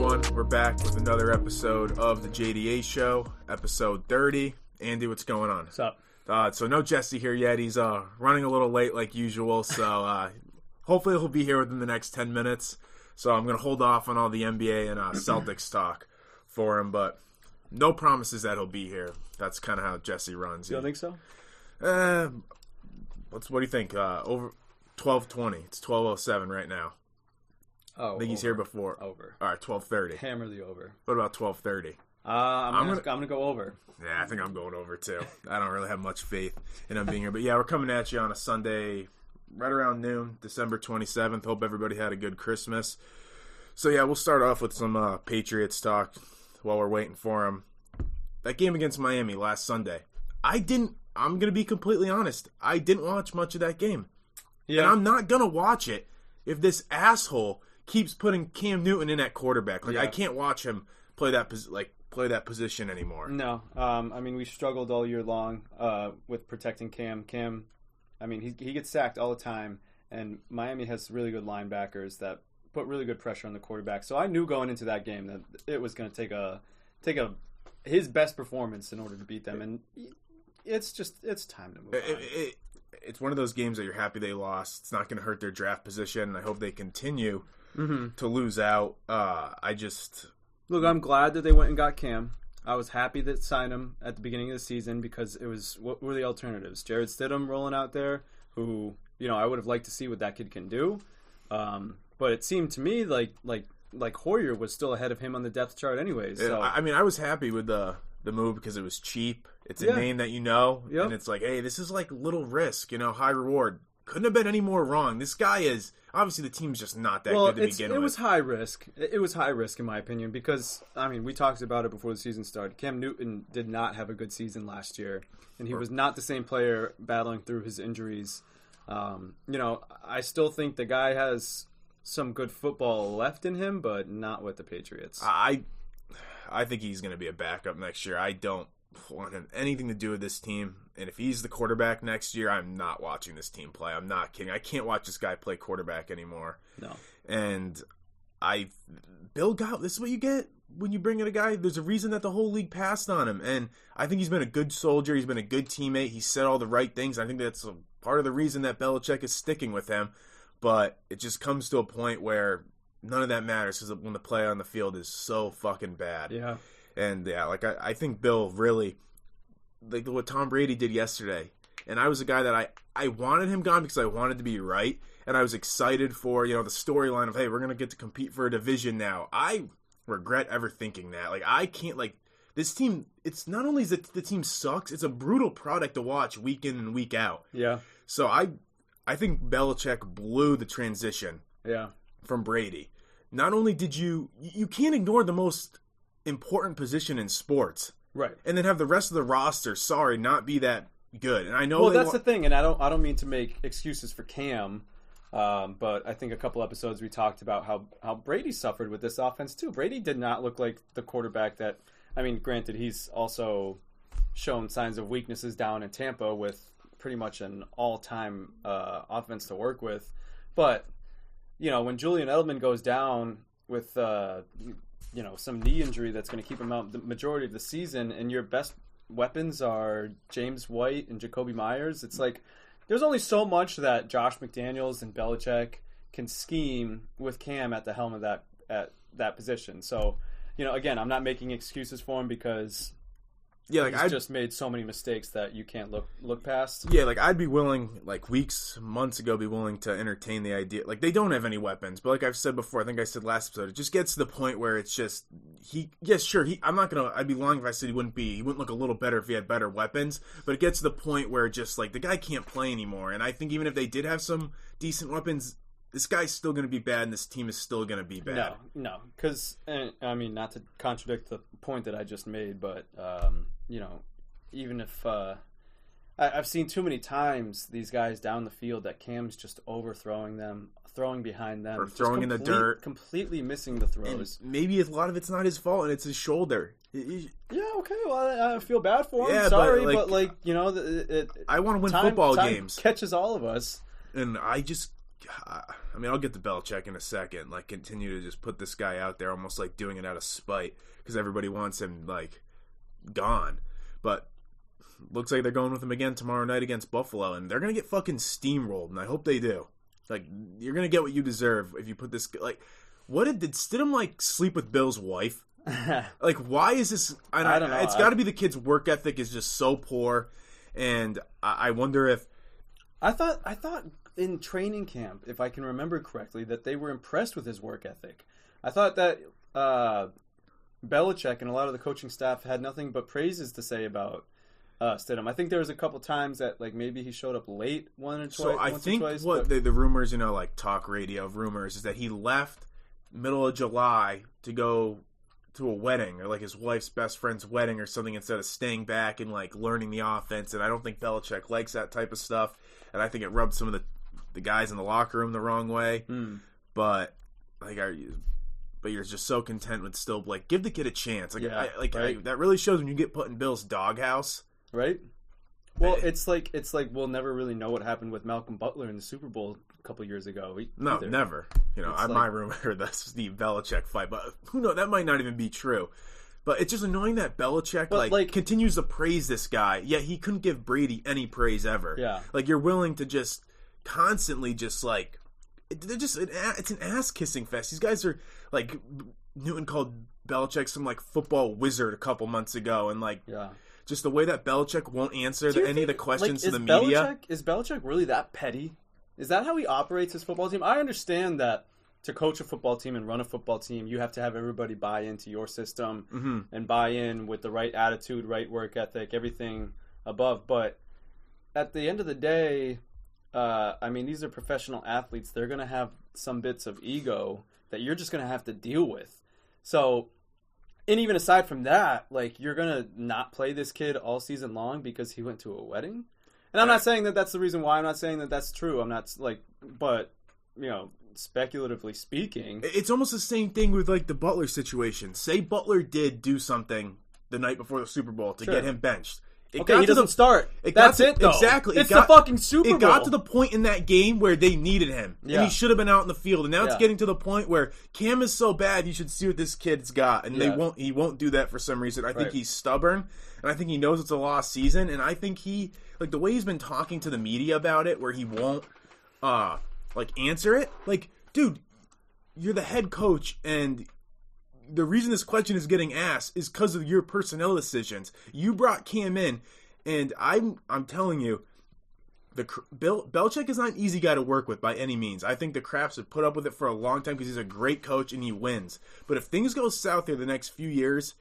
everyone. We're back with another episode of the JDA show, episode 30. Andy, what's going on? What's up? So no Jesse here yet. He's running a little late like usual, so hopefully he'll be here within the next 10 minutes. So I'm going to hold off on all the NBA and Celtics talk for him, but no promises that he'll be here. That's kind of how Jesse runs. You don't think so? What do you think? Over 12:20. It's 12:07 right now. Oh, I think he's here before. Over. All right, 12:30. Hammer the over. What about 12:30? I'm gonna go over. Yeah, I think I'm going over too. I don't really have much faith in him being here. But yeah, we're coming at you on a Sunday right around noon, December 27th. Hope everybody had a good Christmas. So yeah, we'll start off with some Patriots talk while we're waiting for him. That game against Miami last Sunday, I'm going to be completely honest, I didn't watch much of that game. Yeah. And I'm not going to watch it if this asshole keeps putting Cam Newton in at quarterback. I can't watch him play that position anymore. No. We struggled all year long with protecting Cam. Cam, he gets sacked all the time, and Miami has really good linebackers that put really good pressure on the quarterback. So I knew going into that game that it was going to take his best performance in order to beat them, and it's time to move on. It's one of those games that you're happy they lost. It's not going to hurt their draft position, and I hope they continue to lose out. Look, I'm glad that they went and got Cam. I was happy that signed him at the beginning of the season because what were the alternatives? Jared Stidham rolling out there, who I would have liked to see what that kid can do. But it seemed to me like Hoyer was still ahead of him on the depth chart anyways. So. I was happy with the move because it was cheap. It's a name that and it's like, hey, this is like little risk, high reward. Couldn't have been any more wrong. This guy is obviously the team's just not that good to begin with. It was high risk. It was high risk in my opinion because we talked about it before the season started. Cam Newton did not have a good season last year, and he was not the same player battling through his injuries. I still think the guy has some good football left in him, but not with the Patriots. I think he's going to be a backup next year. I don't want him anything to do with this team. And if he's the quarterback next year, I'm not watching this team play. I'm not kidding. I can't watch this guy play quarterback anymore. No. And this is what you get when you bring in a guy. There's a reason that the whole league passed on him. And I think he's been a good soldier. He's been a good teammate. He said all the right things. I think that's a part of the reason that Belichick is sticking with him. But it just comes to a point where none of that matters because when the play on the field is so fucking bad. Yeah. And yeah, I think Bill really, like what Tom Brady did yesterday. And I was a guy that I wanted him gone because I wanted to be right. And I was excited for, the storyline of, hey, we're going to get to compete for a division now. I regret ever thinking that. I can't, this team, it's not only that the team sucks, it's a brutal product to watch week in and week out. Yeah. So I think Belichick blew the transition from Brady. Not only did you can't ignore the most important position in sports. Right. And then have the rest of the roster, not be that good. And I know that's the thing, and I don't mean to make excuses for Cam, but I think a couple episodes we talked about how Brady suffered with this offense too. Brady did not look like the quarterback that granted he's also shown signs of weaknesses down in Tampa with pretty much an all-time offense to work with. But, when Julian Edelman goes down with some knee injury that's going to keep him out the majority of the season, and your best weapons are James White and Jacoby Myers, it's like there's only so much that Josh McDaniels and Belichick can scheme with Cam at the helm of that position. So, again, I'm not making excuses for him because he's just made so many mistakes that you can't look past. Yeah, I'd be willing, months ago, be willing to entertain the idea. They don't have any weapons, but like I've said before, I think I said last episode, it just gets to the point where it's just, I'd be lying if I said he wouldn't look a little better if he had better weapons, but it gets to the point where just, the guy can't play anymore, and I think even if they did have some decent weapons, this guy's still going to be bad, and this team is still going to be bad. No, because, not to contradict the point that I just made, but, even if I've seen too many times these guys down the field that Cam's just overthrowing them, throwing behind them, or throwing in the dirt, completely missing the throws. And maybe a lot of it's not his fault, and it's his shoulder. Yeah, okay. Well, I feel bad for him. Sorry, but I want to win football games. Catches all of us, and I I mean, I'll get to Belichick in a second. Like, continue to just put this guy out there, almost like doing it out of spite because everybody wants him like gone. But looks like they're going with him again tomorrow night against Buffalo, and they're gonna get fucking steamrolled, and I hope they do. Like, you're gonna get what you deserve if you put this. Like, what did Stidham like sleep with Bill's wife? Like, why is this? I don't know. It's got to be the kid's work ethic is just so poor, and I wonder if. I thought in training camp, if I can remember correctly, that they were impressed with his work ethic. I thought that Belichick and a lot of the coaching staff had nothing but praises to say about Stidham. I think there was a couple times that like maybe he showed up late once or twice. So I think what the rumors, like talk radio rumors, is that he left middle of July to go to a wedding or like his wife's best friend's wedding or something instead of staying back and like learning the offense. And I don't think Belichick likes that type of stuff. And I think it rubbed some of the guys in the locker room the wrong way. But like, but you're just so content with still like give the kid a chance. Like, right. That really shows when you get put in Bill's doghouse. Right. Well, it's like we'll never really know what happened with Malcolm Butler in the Super Bowl a couple years ago. No, never. My rumor the Steve Belichick fight, but who knows? That might not even be true. But it's just annoying that Belichick like continues to praise this guy. Yet he couldn't give Brady any praise ever. Yeah. Like you're willing to just constantly just like it's an ass kissing fest. These guys are like Newton called Belichick some like football wizard a couple months ago, and like just the way that Belichick won't answer any of the questions to the media. Is Belichick really that petty? Is that how he operates his football team? I understand that to coach a football team and run a football team, you have to have everybody buy into your system and buy in with the right attitude, right work ethic, everything above. But at the end of the day, I mean, these are professional athletes. They're going to have some bits of ego that you're just going to have to deal with. So, and even aside from that, like, you're going to not play this kid all season long because he went to a wedding? And I'm not saying that that's the reason why. I'm not saying that that's true. I'm not, like, but, speculatively speaking. It's almost the same thing with, like, the Butler situation. Say Butler did do something the night before the Super Bowl to get him benched. He doesn't start. That's it, though. Exactly. It's the fucking Super Bowl. It got to the point in that game where they needed him. Yeah. And he should have been out in the field. And now it's getting to the point where Cam is so bad, you should see what this kid's got. And he won't do that for some reason. I think he's stubborn. And I think he knows it's a lost season. And I think like, the way he's been talking to the media about it, where he won't, answer it. Like, dude, you're the head coach, and the reason this question is getting asked is because of your personnel decisions. You brought Cam in, and I'm telling you, Belichick is not an easy guy to work with by any means. I think the Krafts have put up with it for a long time because he's a great coach and he wins. But if things go south here the next few years,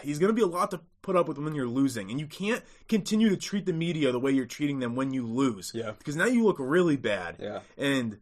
he's going to be a lot to put up with when you're losing. And you can't continue to treat the media the way you're treating them when you lose. Yeah. Because now you look really bad. Yeah. And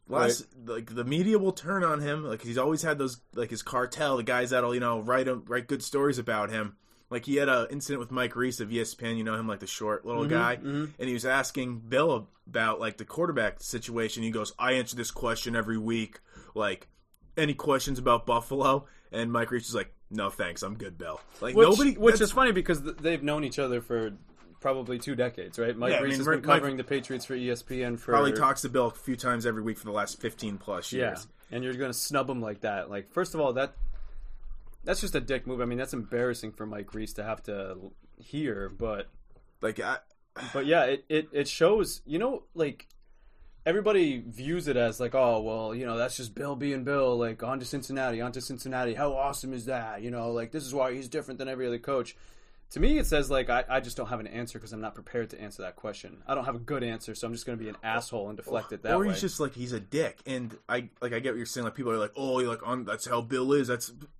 like the media will turn on him. Like he's always had those, like his cartel, the guys that'll write good stories about him. Like he had an incident with Mike Reese of ESPN, him, like the short little guy, and he was asking Bill about like the quarterback situation. He goes, "I answer this question every week. Like, any questions about Buffalo?" And Mike Reese is like, "No, thanks, I'm good, Bill." Like which is funny because they've known each other for probably 2 decades, right? Mike Reese has been covering the Patriots for ESPN for probably talks to Bill a few times every week for the last 15 plus years. Yeah, and you're going to snub him like that. Like, first of all, that's just a dick move. I mean, that's embarrassing for Mike Reese to have to hear, but yeah, it shows. Like everybody views it as like, oh well, that's just Bill being Bill. Like on to Cincinnati. How awesome is that? Like this is why he's different than every other coach. To me, it says, like, I just don't have an answer because I'm not prepared to answer that question. I don't have a good answer, so I'm just going to be an asshole and deflect it that way. Or he's just, like, he's a dick. And I get what you're saying. Like, people are like, oh, you're like, that's how Bill is.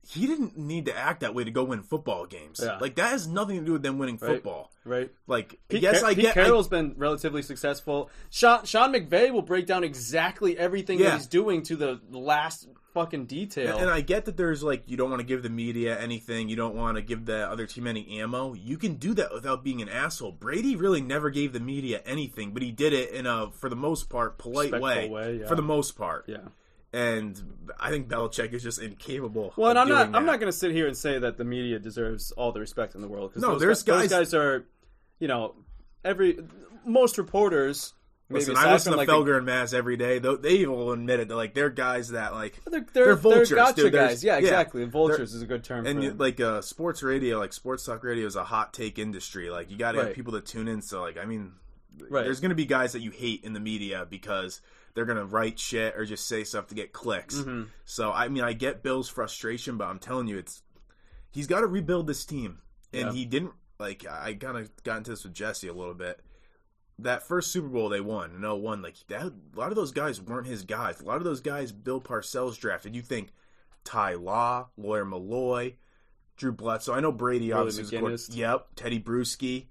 He didn't need to act that way to go win football games. Yeah. Like, that has nothing to do with them winning football. Right. Like, Pete Carroll's been relatively successful. Sean McVay will break down exactly everything that he's doing to the last fucking detail. And I get that there's like, you don't want to give the media anything, you don't want to give the other team any ammo. You can do that without being an asshole. Brady really never gave the media anything, but he did it in a, for the most part, polite way. For the most part. Yeah. And I think Belichick is just incapable. Well, and I'm not going to sit here and say that the media deserves all the respect in the world, because those guys are, most reporters Listen, I listen to Felger and Maz every day. They will admit it. Like, they're guys that, like, they're vultures, gotcha dude. Guys. Yeah, exactly. Vultures is a good term. And like sports radio, like sports talk radio, is a hot take industry. Like, you got to have people that tune in. So, like, I mean, there's going to be guys that you hate in the media because they're going to write shit or just say stuff to get clicks. Mm-hmm. So, I mean, I get Bill's frustration, but I'm telling you, he's got to rebuild this team, and he didn't. Like, I kind of got into this with Jesse a little bit. That first Super Bowl they won in 01, like, a lot of those guys weren't his guys. A lot of those guys Bill Parcells drafted. You think Ty Law, Lawyer Malloy, Drew Bledsoe. I know Brady obviously was Teddy Bruschi,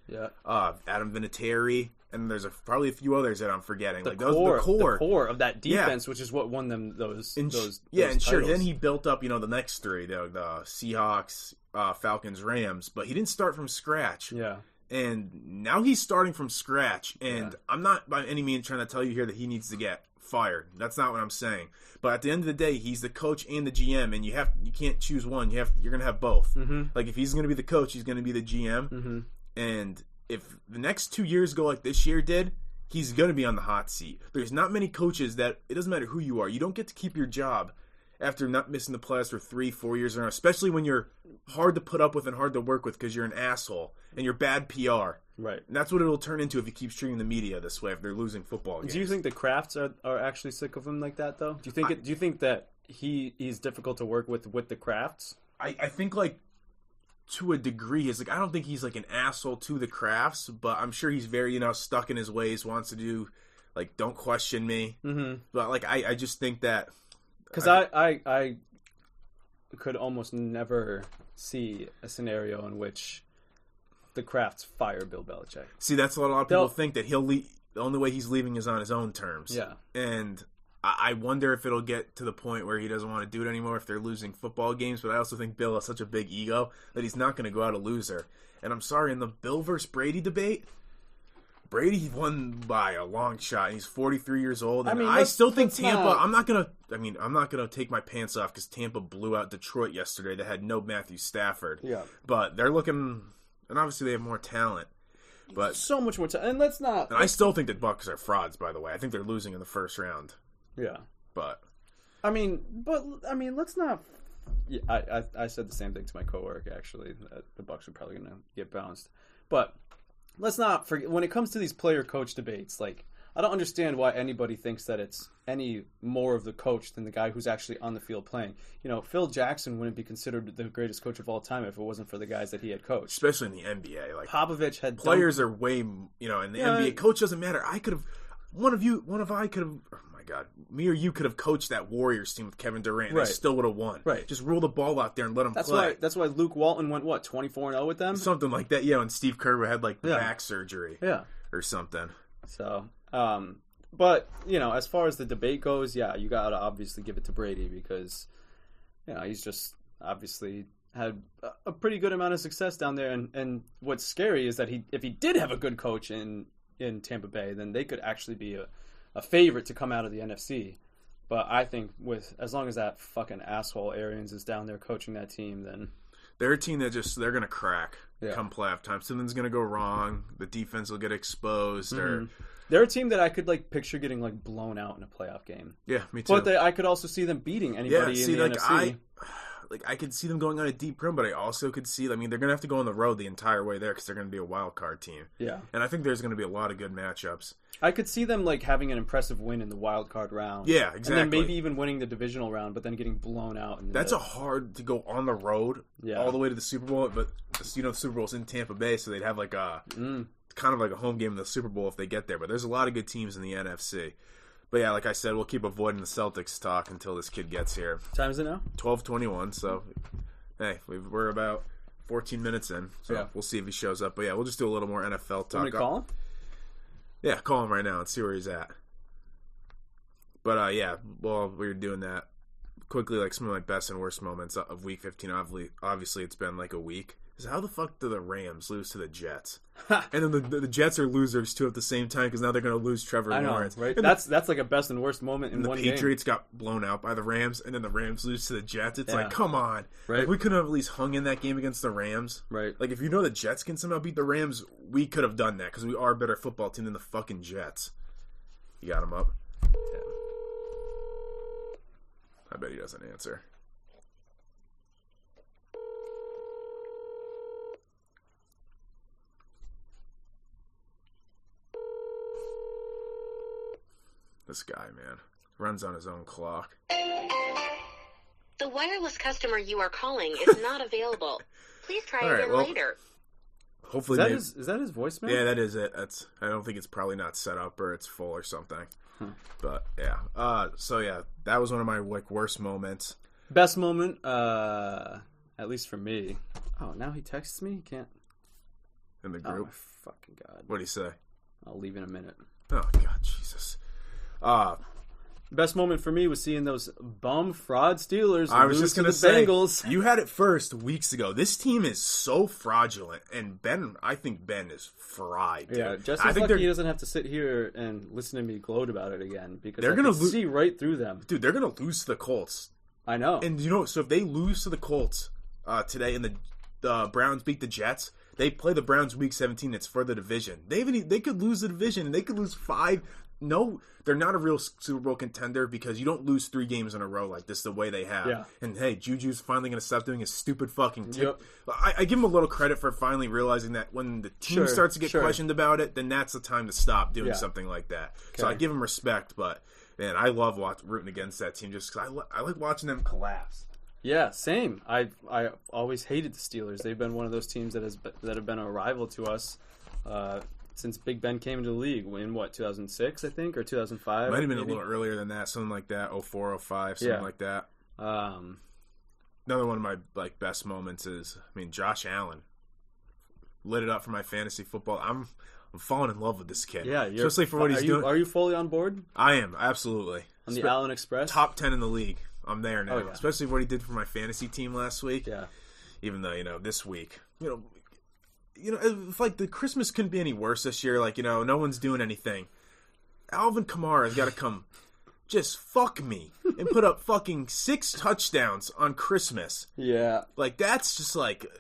Adam Vinatieri, and there's probably a few others that I'm forgetting. The core of that defense, which is what won them those titles. Then he built up, the next three, the Seahawks, Falcons, Rams, but he didn't start from scratch. Yeah. And now he's starting from scratch, and I'm not by any means trying to tell you here that he needs to get fired. That's not what I'm saying. But at the end of the day, he's the coach and the GM, and you can't choose one. You're going to have both. Mm-hmm. Like, if he's going to be the coach, he's going to be the GM. Mm-hmm. And if the next 2 years go like this year did, he's going to be on the hot seat. There's not many coaches that it doesn't matter who you are. You don't get to keep your job after not missing the playoffs for 3-4 years in a row, especially when you're hard to put up with and hard to work with because you're an asshole and you're bad PR. Right. And that's what it'll turn into if he keeps treating the media this way if they're losing football games. Do you think the Crafts are actually sick of him like that, though? Do you think that he's difficult to work with the Crafts? I think, like, to a degree, he's like, I don't think he's like an asshole to the Crafts, but I'm sure he's very, stuck in his ways, wants to do, like, don't question me. Mm-hmm. But, like, I just think that... Because I could almost never see a scenario in which the Crafts fire Bill Belichick. See, that's what a lot of people think, that he'll leave. The only way he's leaving is on his own terms. Yeah. And I wonder if it'll get to the point where he doesn't want to do it anymore if they're losing football games. But I also think Bill has such a big ego that he's not going to go out a loser. And I'm sorry, in the Bill versus Brady debate, Brady won by a long shot. He's 43 years old, and I still think Tampa. I'm not gonna take my pants off because Tampa blew out Detroit yesterday. That had no Matthew Stafford. Yeah, but they're looking, and obviously they have more talent. But so much more talent. And let's not. And I still think that Bucs are frauds. By the way, I think they're losing in the first round. Yeah, but let's not. Yeah, I said the same thing to my coworker actually. That the Bucs are probably gonna get bounced, but. Let's not forget, when it comes to these player-coach debates, like, I don't understand why anybody thinks that it's any more of the coach than the guy who's actually on the field playing. Phil Jackson wouldn't be considered the greatest coach of all time if it wasn't for the guys that he had coached. Especially in the NBA. Like, Popovich had players are way, in the NBA. Coach doesn't matter. God, me or you could have coached that Warriors team with Kevin Durant. Right. They still would have won. Right. Just roll the ball out there and let them play. That's why Luke Walton went, 24-0 with them? Something like that, yeah, and Steve Kerr had, back surgery. Yeah. Or something. So, but, as far as the debate goes, yeah, you got to obviously give it to Brady because, he's just obviously had a pretty good amount of success down there. And what's scary is that if he did have a good coach in Tampa Bay, then they could actually be a favorite to come out of the NFC. But I think as long as that fucking asshole Arians is down there coaching that team, then they're a team that they're going to crack come playoff time. Something's going to go wrong. The defense will get exposed. Mm-hmm. They're a team that I could picture getting blown out in a playoff game. Yeah, me too. But I could also see them beating anybody in the NFC. I could see them going on a deep run, but I also could see, they're going to have to go on the road the entire way there because they're going to be a wild card team. Yeah. And I think there's going to be a lot of good matchups. I could see them having an impressive win in the wild card round. Yeah, exactly. And then maybe even winning the divisional round, but then getting blown out. That's a hard to go on the road all the way to the Super Bowl, but the Super Bowl's in Tampa Bay, so they'd have kind of like a home game in the Super Bowl if they get there. But there's a lot of good teams in the NFC. But yeah, like I said, we'll keep avoiding the Celtics talk until this kid gets here. What time is it now? 12:21. So, hey, we're about 14 minutes in. So we'll see if he shows up. But yeah, we'll just do a little more NFL talk. Want me to call him? Yeah, call him right now and see where he's at. But while we were doing that, quickly, some of my best and worst moments of Week 15. Obviously, it's been a week. Is how the fuck do the Rams lose to the Jets? And then the Jets are losers too at the same time because now they're going to lose Trevor Lawrence. Right? That's a best and worst moment in one game. The Patriots got blown out by the Rams, and then the Rams lose to the Jets. It's come on. Right. We could have at least hung in that game against the Rams. Right. If you know the Jets can somehow beat the Rams, we could have done that because we are a better football team than the fucking Jets. You got him up? Yeah. I bet he doesn't answer. This guy, man, runs on his own clock. The wireless customer you are calling is not available. Please try again later. Hopefully, is that his voicemail? Yeah, that is it. I don't think it's probably not set up or it's full or something. But yeah. So yeah, that was one of my worst moments. Best moment, at least for me. Oh, now he texts me. He can't. In the group. Oh my fucking god. What'd he say? I'll leave in a minute. Oh god, Jesus. Best moment for me was seeing those bum fraud Steelers. I was lose just going to to the say, Bengals. You had it first weeks ago. This team is so fraudulent, and I think Ben is fried. Dude. Yeah, Justin's lucky he doesn't have to sit here and listen to me gloat about it again because they're going to see right through them. Dude, they're going to lose to the Colts. I know. And so if they lose to the Colts today, and the Browns beat the Jets, they play the Browns week 17. It's for the division. They could lose the division, and they could lose 5. No, they're not a real Super Bowl contender because you don't lose 3 games in a row like this the way they have. Yeah. And hey, Juju's finally going to stop doing his stupid fucking tip. Yep. I give him a little credit for finally realizing that when the team starts to get questioned about it, then that's the time to stop doing something like that. Okay. So I give him respect, but man, I love rooting against that team just because I like watching them collapse. Yeah, same. I always hated the Steelers. They've been one of those teams that have been a rival to us since Big Ben came into the league in 2006, I think, or 2005. Might have been maybe a little earlier than that, something like that, 04, 05, something like that. Another one of my best moments is, Josh Allen lit it up for my fantasy football. I'm falling in love with this kid. Yeah, especially for what he's doing. Are you fully on board? I am, absolutely. On the Allen Express? Top 10 in the league. I'm there now. Oh, yeah. Especially what he did for my fantasy team last week. Yeah. Even though, this week, it's like the Christmas couldn't be any worse this year. No one's doing anything. Alvin Kamara's got to come just fuck me and put up fucking 6 touchdowns on Christmas. Yeah. That's just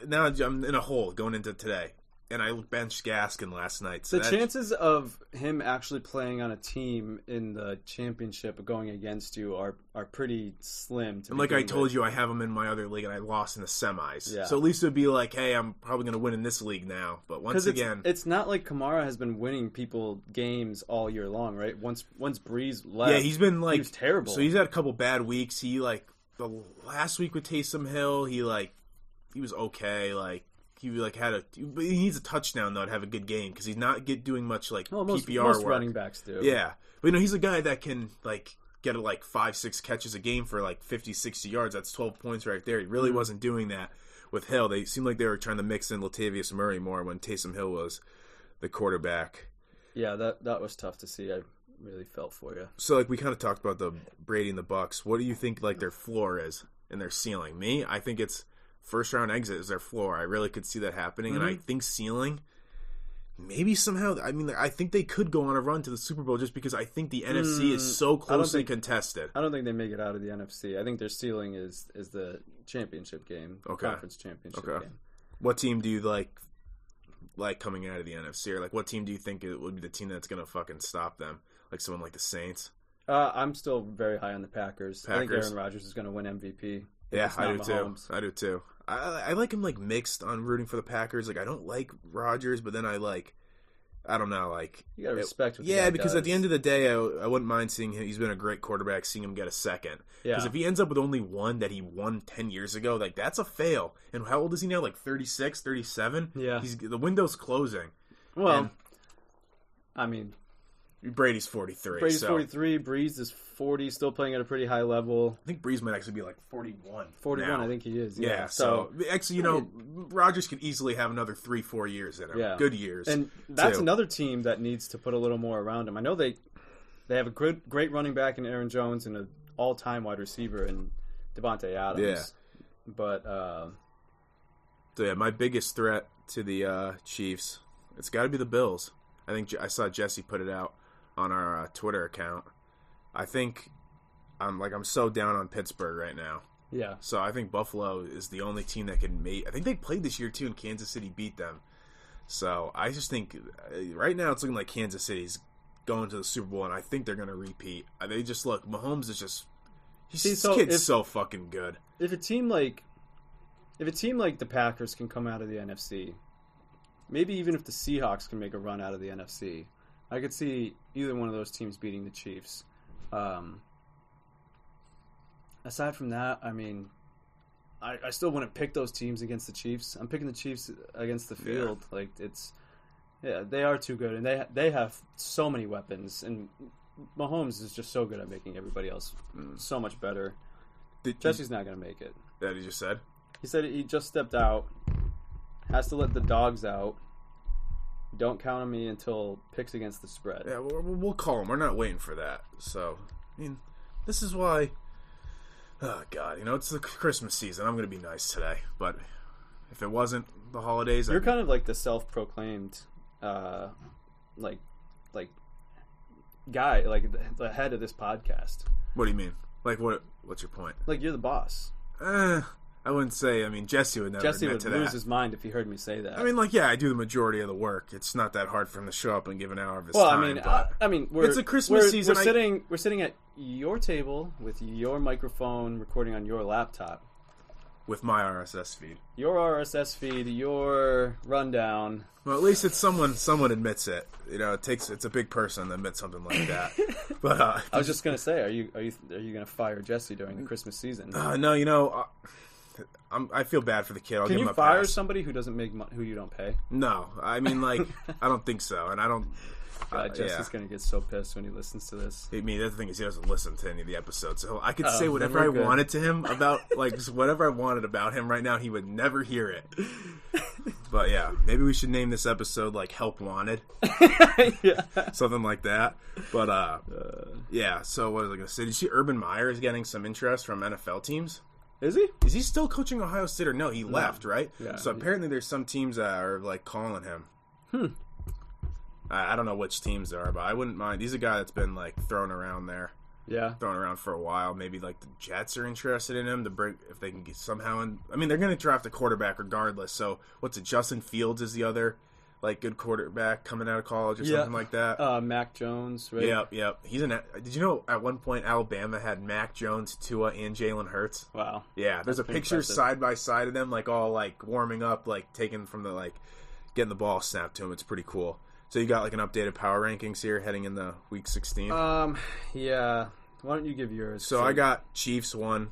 now I'm in a hole going into today. And I benched Gaskin last night. So the chances of him actually playing on a team in the championship going against you are pretty slim. And like I told you, I have him in my other league, and I lost in the semis. Yeah. So at least it would be like, hey, I'm probably going to win in this league now. But once again... It's not like Kamara has been winning people games all year long, right? Once Breeze left, yeah, he's been he was terrible. So he's had a couple bad weeks. He, the last week with Taysom Hill, he was okay, he needs a touchdown though to have a good game because he's not doing much PPR most work. Running backs do. Yeah, but he's a guy that can get 5-6 catches a game for 50, 60 yards. That's 12 points right there. He really wasn't doing that with Hill. They seemed like they were trying to mix in Latavius Murray more when Taysom Hill was the quarterback. Yeah, that was tough to see. I really felt for you. So we kind of talked about the Brady and the Bucks. What do you think their floor is and their ceiling? Me, I think it's first round exit is their floor. I really could see that happening, and I think ceiling, maybe somehow. I think they could go on a run to the Super Bowl just because I think the NFC is so closely contested. I don't think they make it out of the NFC. I think their ceiling is the championship game, conference championship game. What team do you like coming out of the NFC, or what team do you think it would be the team that's going to fucking stop them? Someone like the Saints. I'm still very high on the Packers. I think Aaron Rodgers is going to win MVP. Yeah, I do too. I like him mixed on rooting for the Packers. I don't like Rodgers, but then I don't know, you gotta respect what because at the end of the day, I wouldn't mind seeing him. He's been a great quarterback, seeing him get a second. Because if he ends up with only one that he won 10 years ago, that's a fail. And how old is he now? 36, 37? Yeah. The window's closing. Well, Brady's 43. Brady's 43. Breeze is 40, still playing at a pretty high level. I think Breeze might actually be 41. 41, now. I think he is. Yeah. So actually, Rodgers could easily have another 3-4 years in him. Yeah. Good years. And that's another team that needs to put a little more around him. I know they have a great running back in Aaron Jones and an all-time wide receiver in Devontae Adams. Yeah. But so yeah, my biggest threat to the Chiefs, it's got to be the Bills. I think I saw Jesse put it out on our Twitter account. I think I'm so down on Pittsburgh right now. Yeah. So I think Buffalo is the only team that can make. I think they played this year too, and Kansas City beat them. So I just think right now it's looking like Kansas City's going to the Super Bowl, and I think they're going to repeat. They just look. Mahomes is just. Kid's so fucking good. If a team like the Packers can come out of the NFC, maybe even if the Seahawks can make a run out of the NFC, I could see either one of those teams beating the Chiefs. Aside from that, I mean, I still wouldn't pick those teams against the Chiefs. I'm picking the Chiefs against the field. Yeah. They are too good, and they have so many weapons, and Mahomes is just so good at making everybody else so much better. Jesse's not going to make it. That he just said? He said he just stepped out, has to let the dogs out. Don't count on me until picks against the spread. Yeah, we'll call him. We're not waiting for that. So, I mean, this is why... Oh, God. It's the Christmas season. I'm going to be nice today. But if it wasn't the holidays... You're kind of like the self-proclaimed, guy, like the head of this podcast. What do you mean? Like, what's your point? Like, you're the boss. I wouldn't say. I mean, Jesse would never admit to that. lose his mind if he heard me say that. I mean, I do the majority of the work. It's not that hard for him to show up and give an hour of his time. I mean, it's a Christmas season. We're sitting at your table with your microphone, recording on your laptop, with my RSS feed. Your RSS feed, your rundown. Well, at least it's someone admits it. It's a big person to admit something like that. But I was just gonna say, are you gonna fire Jesse during the Christmas season? No, I feel bad for the kid. Can you fire somebody who doesn't make who you don't pay? No, I mean, I don't think so, and I don't. Jesse's gonna get so pissed when he listens to this. I mean, the thing is, he doesn't listen to any of the episodes, so I could say whatever I wanted to him about, just whatever I wanted about him right now. He would never hear it. But yeah, maybe we should name this episode "Help Wanted," yeah, something like that. But yeah. So what was I gonna say? Did you see Urban Meyer is getting some interest from NFL teams? Is he? Is he still coaching Ohio State or no? He left, right? Yeah. So apparently there's some teams that are calling him. I don't know which teams there are, but I wouldn't mind. He's a guy that's been thrown around there. Yeah. Thrown around for a while. Maybe the Jets are interested in him to bring if they can get somehow in. I mean, they're going to draft a quarterback regardless. So what's it? Justin Fields is the other good quarterback coming out of college or something like that. Mac Jones, right? Yep. Did you know at one point Alabama had Mac Jones, Tua, and Jalen Hurts? Wow. Yeah, there's a picture side by side of them, all warming up, taken from the getting the ball snapped to him. It's pretty cool. So you got an updated power rankings here heading into week 16. Yeah. Why don't you give yours? So I got Chiefs 1,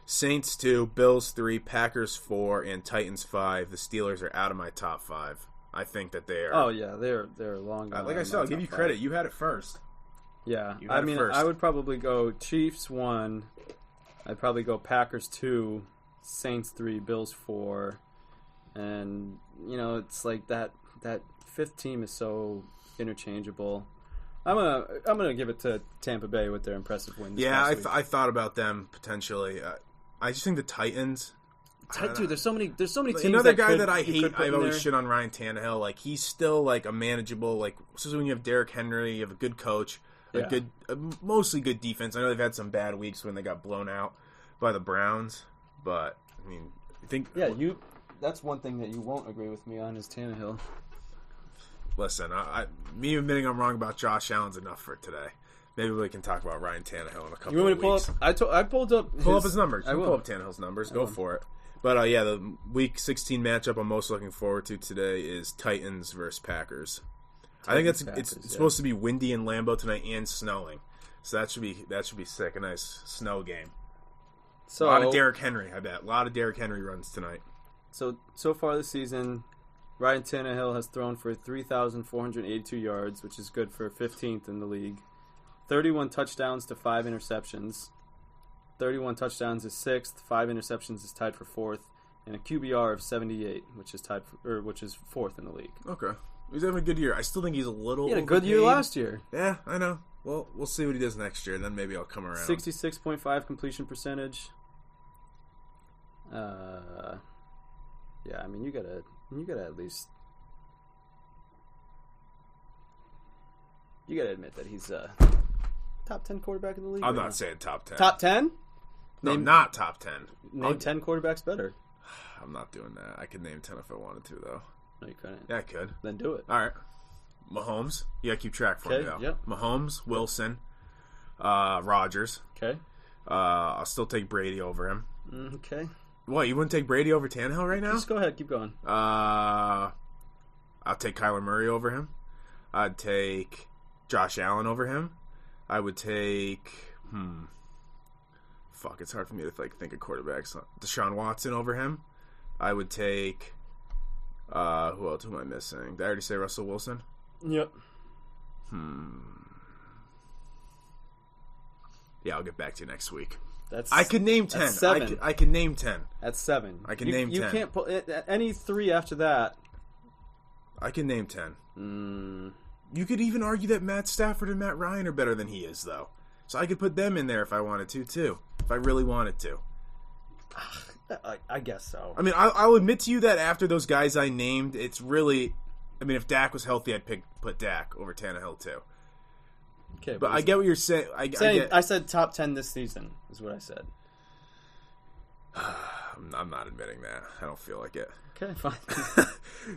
Saints 2, Bills 3, Packers 4, and Titans 5. The Steelers are out of my top 5. I think that they are. Oh yeah, they're long. Like I said, I'll give you credit. You had it first. Yeah, I would probably go Chiefs 1. I'd probably go Packers 2, Saints 3, Bills 4, and it's that fifth team is so interchangeable. I'm gonna give it to Tampa Bay with their impressive wins. Yeah, I thought about them potentially. I just think the Titans. Dude, there's so many teams. Another guy that I hate, I've always shit on Ryan Tannehill. He's still a manageable. Especially when you have Derrick Henry, you have a good coach, mostly good defense. I know they've had some bad weeks when they got blown out by the Browns, but I mean, I think that's one thing that you won't agree with me on is Tannehill. Listen, me admitting I'm wrong about Josh Allen's enough for today. Maybe we can talk about Ryan Tannehill in a couple of weeks. You want me to pull up? I pulled up. Pull up his numbers. I will pull up Tannehill's numbers. Go for it. But the Week 16 matchup I'm most looking forward to today is Titans versus Packers. I think it's supposed to be windy in Lambeau tonight and snowing, so that should be sick. A nice snow game. So a lot of Derrick Henry. I bet a lot of Derrick Henry runs tonight. So far this season, Ryan Tannehill has thrown for 3,482 yards, which is good for 15th in the league. 31 touchdowns to 5 interceptions. 31 touchdowns is 6th. 5 interceptions is tied for 4th, and a QBR of 78, which is 4th in the league. Okay, he's having a good year. I still think he's a little. He had a good year last year. Yeah, I know. Well, we'll see what he does next year, and then maybe I'll come around. 66.5 completion percentage. Yeah, I mean you gotta at least admit that he's top 10 quarterback in the league. I'm not saying top 10. Top 10? No, not top 10. Name 10 quarterbacks better. I'm not doing that. I could name 10 if I wanted to, though. No, you couldn't. Yeah, I could. Then do it. All right. Mahomes. You got to keep track for me, though. Yep. Mahomes, Wilson, Rodgers. Okay. I'll still take Brady over him. Okay. What, you wouldn't take Brady over Tannehill right now? Just go ahead. Keep going. I'll take Kyler Murray over him. I'd take Josh Allen over him. I would take... Fuck, it's hard for me to think of quarterbacks. Deshaun Watson over him. I would take... who else am I missing? Did I already say Russell Wilson? Yep. Yeah, I'll get back to you next week. I could name 10. That's 7. I can name 10. That's 7. I can name 10. You can't put any 3 after that. I can name 10. You could even argue that Matt Stafford and Matt Ryan are better than he is, though. So I could put them in there if I wanted to, too. If I really wanted to. I guess so. I mean, I'll admit to you that after those guys I named, it's really... I mean, if Dak was healthy, I'd put Dak over Tannehill, too. Okay, but I get what you're saying. I said top 10 this season, is what I said. I'm not admitting that. I don't feel like it. Okay, fine.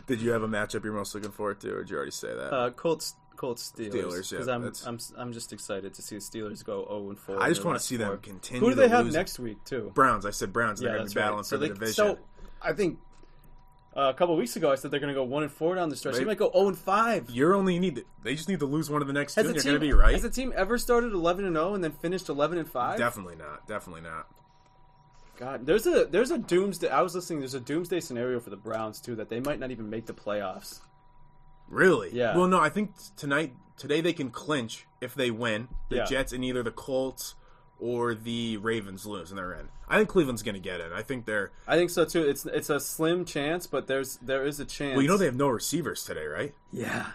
Did you have a matchup you're most looking forward to, or did you already say that? Colts Steelers. Yeah. Because I'm just excited to see the Steelers go 0-4. I just want to see them continue. Who do they have lose. next week too? Browns. I said Browns. They're going to be battling for the division. So I think a couple of weeks ago I said they're going to go 1-4 down the stretch. They might go 0-5. They just need to lose one of the next two. And you're going to be right. right. Has the team ever started 11-0 and then finished 11-5? Definitely not. Definitely not. God, there's a doomsday. I was listening. There's a doomsday scenario for the Browns too that they might not even make the playoffs. Really? Yeah. Well, no. I think today they can clinch if they win. The Jets and either the Colts or the Ravens lose, and they're in. I think Cleveland's going to get in. I think so too. It's a slim chance, but there is a chance. Well, they have no receivers today, right? Yeah.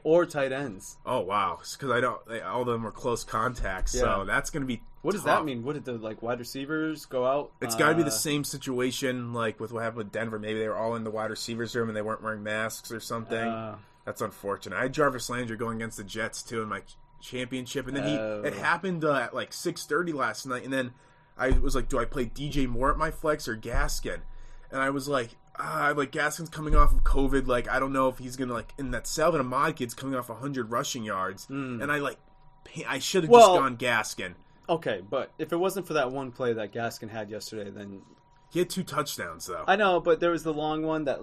Or tight ends. Oh wow! Because all of them are close contacts, so that's going to be. What does that mean? What did the wide receivers go out? It's got to be the same situation like with what happened with Denver. Maybe they were all in the wide receivers room and they weren't wearing masks or something. That's unfortunate. I had Jarvis Landry going against the Jets too in my championship, and then it happened at 6:30 last night, and then I was like, do I play DJ Moore at my flex or Gaskin? And I was like, Gaskin's coming off of COVID. I don't know if he's gonna in that Salvin Ahmad kid's coming off 100 rushing yards, and I should have just gone Gaskin. Okay, but if it wasn't for that one play that Gaskin had yesterday, then he had 2 touchdowns though. I know, but there was the long one that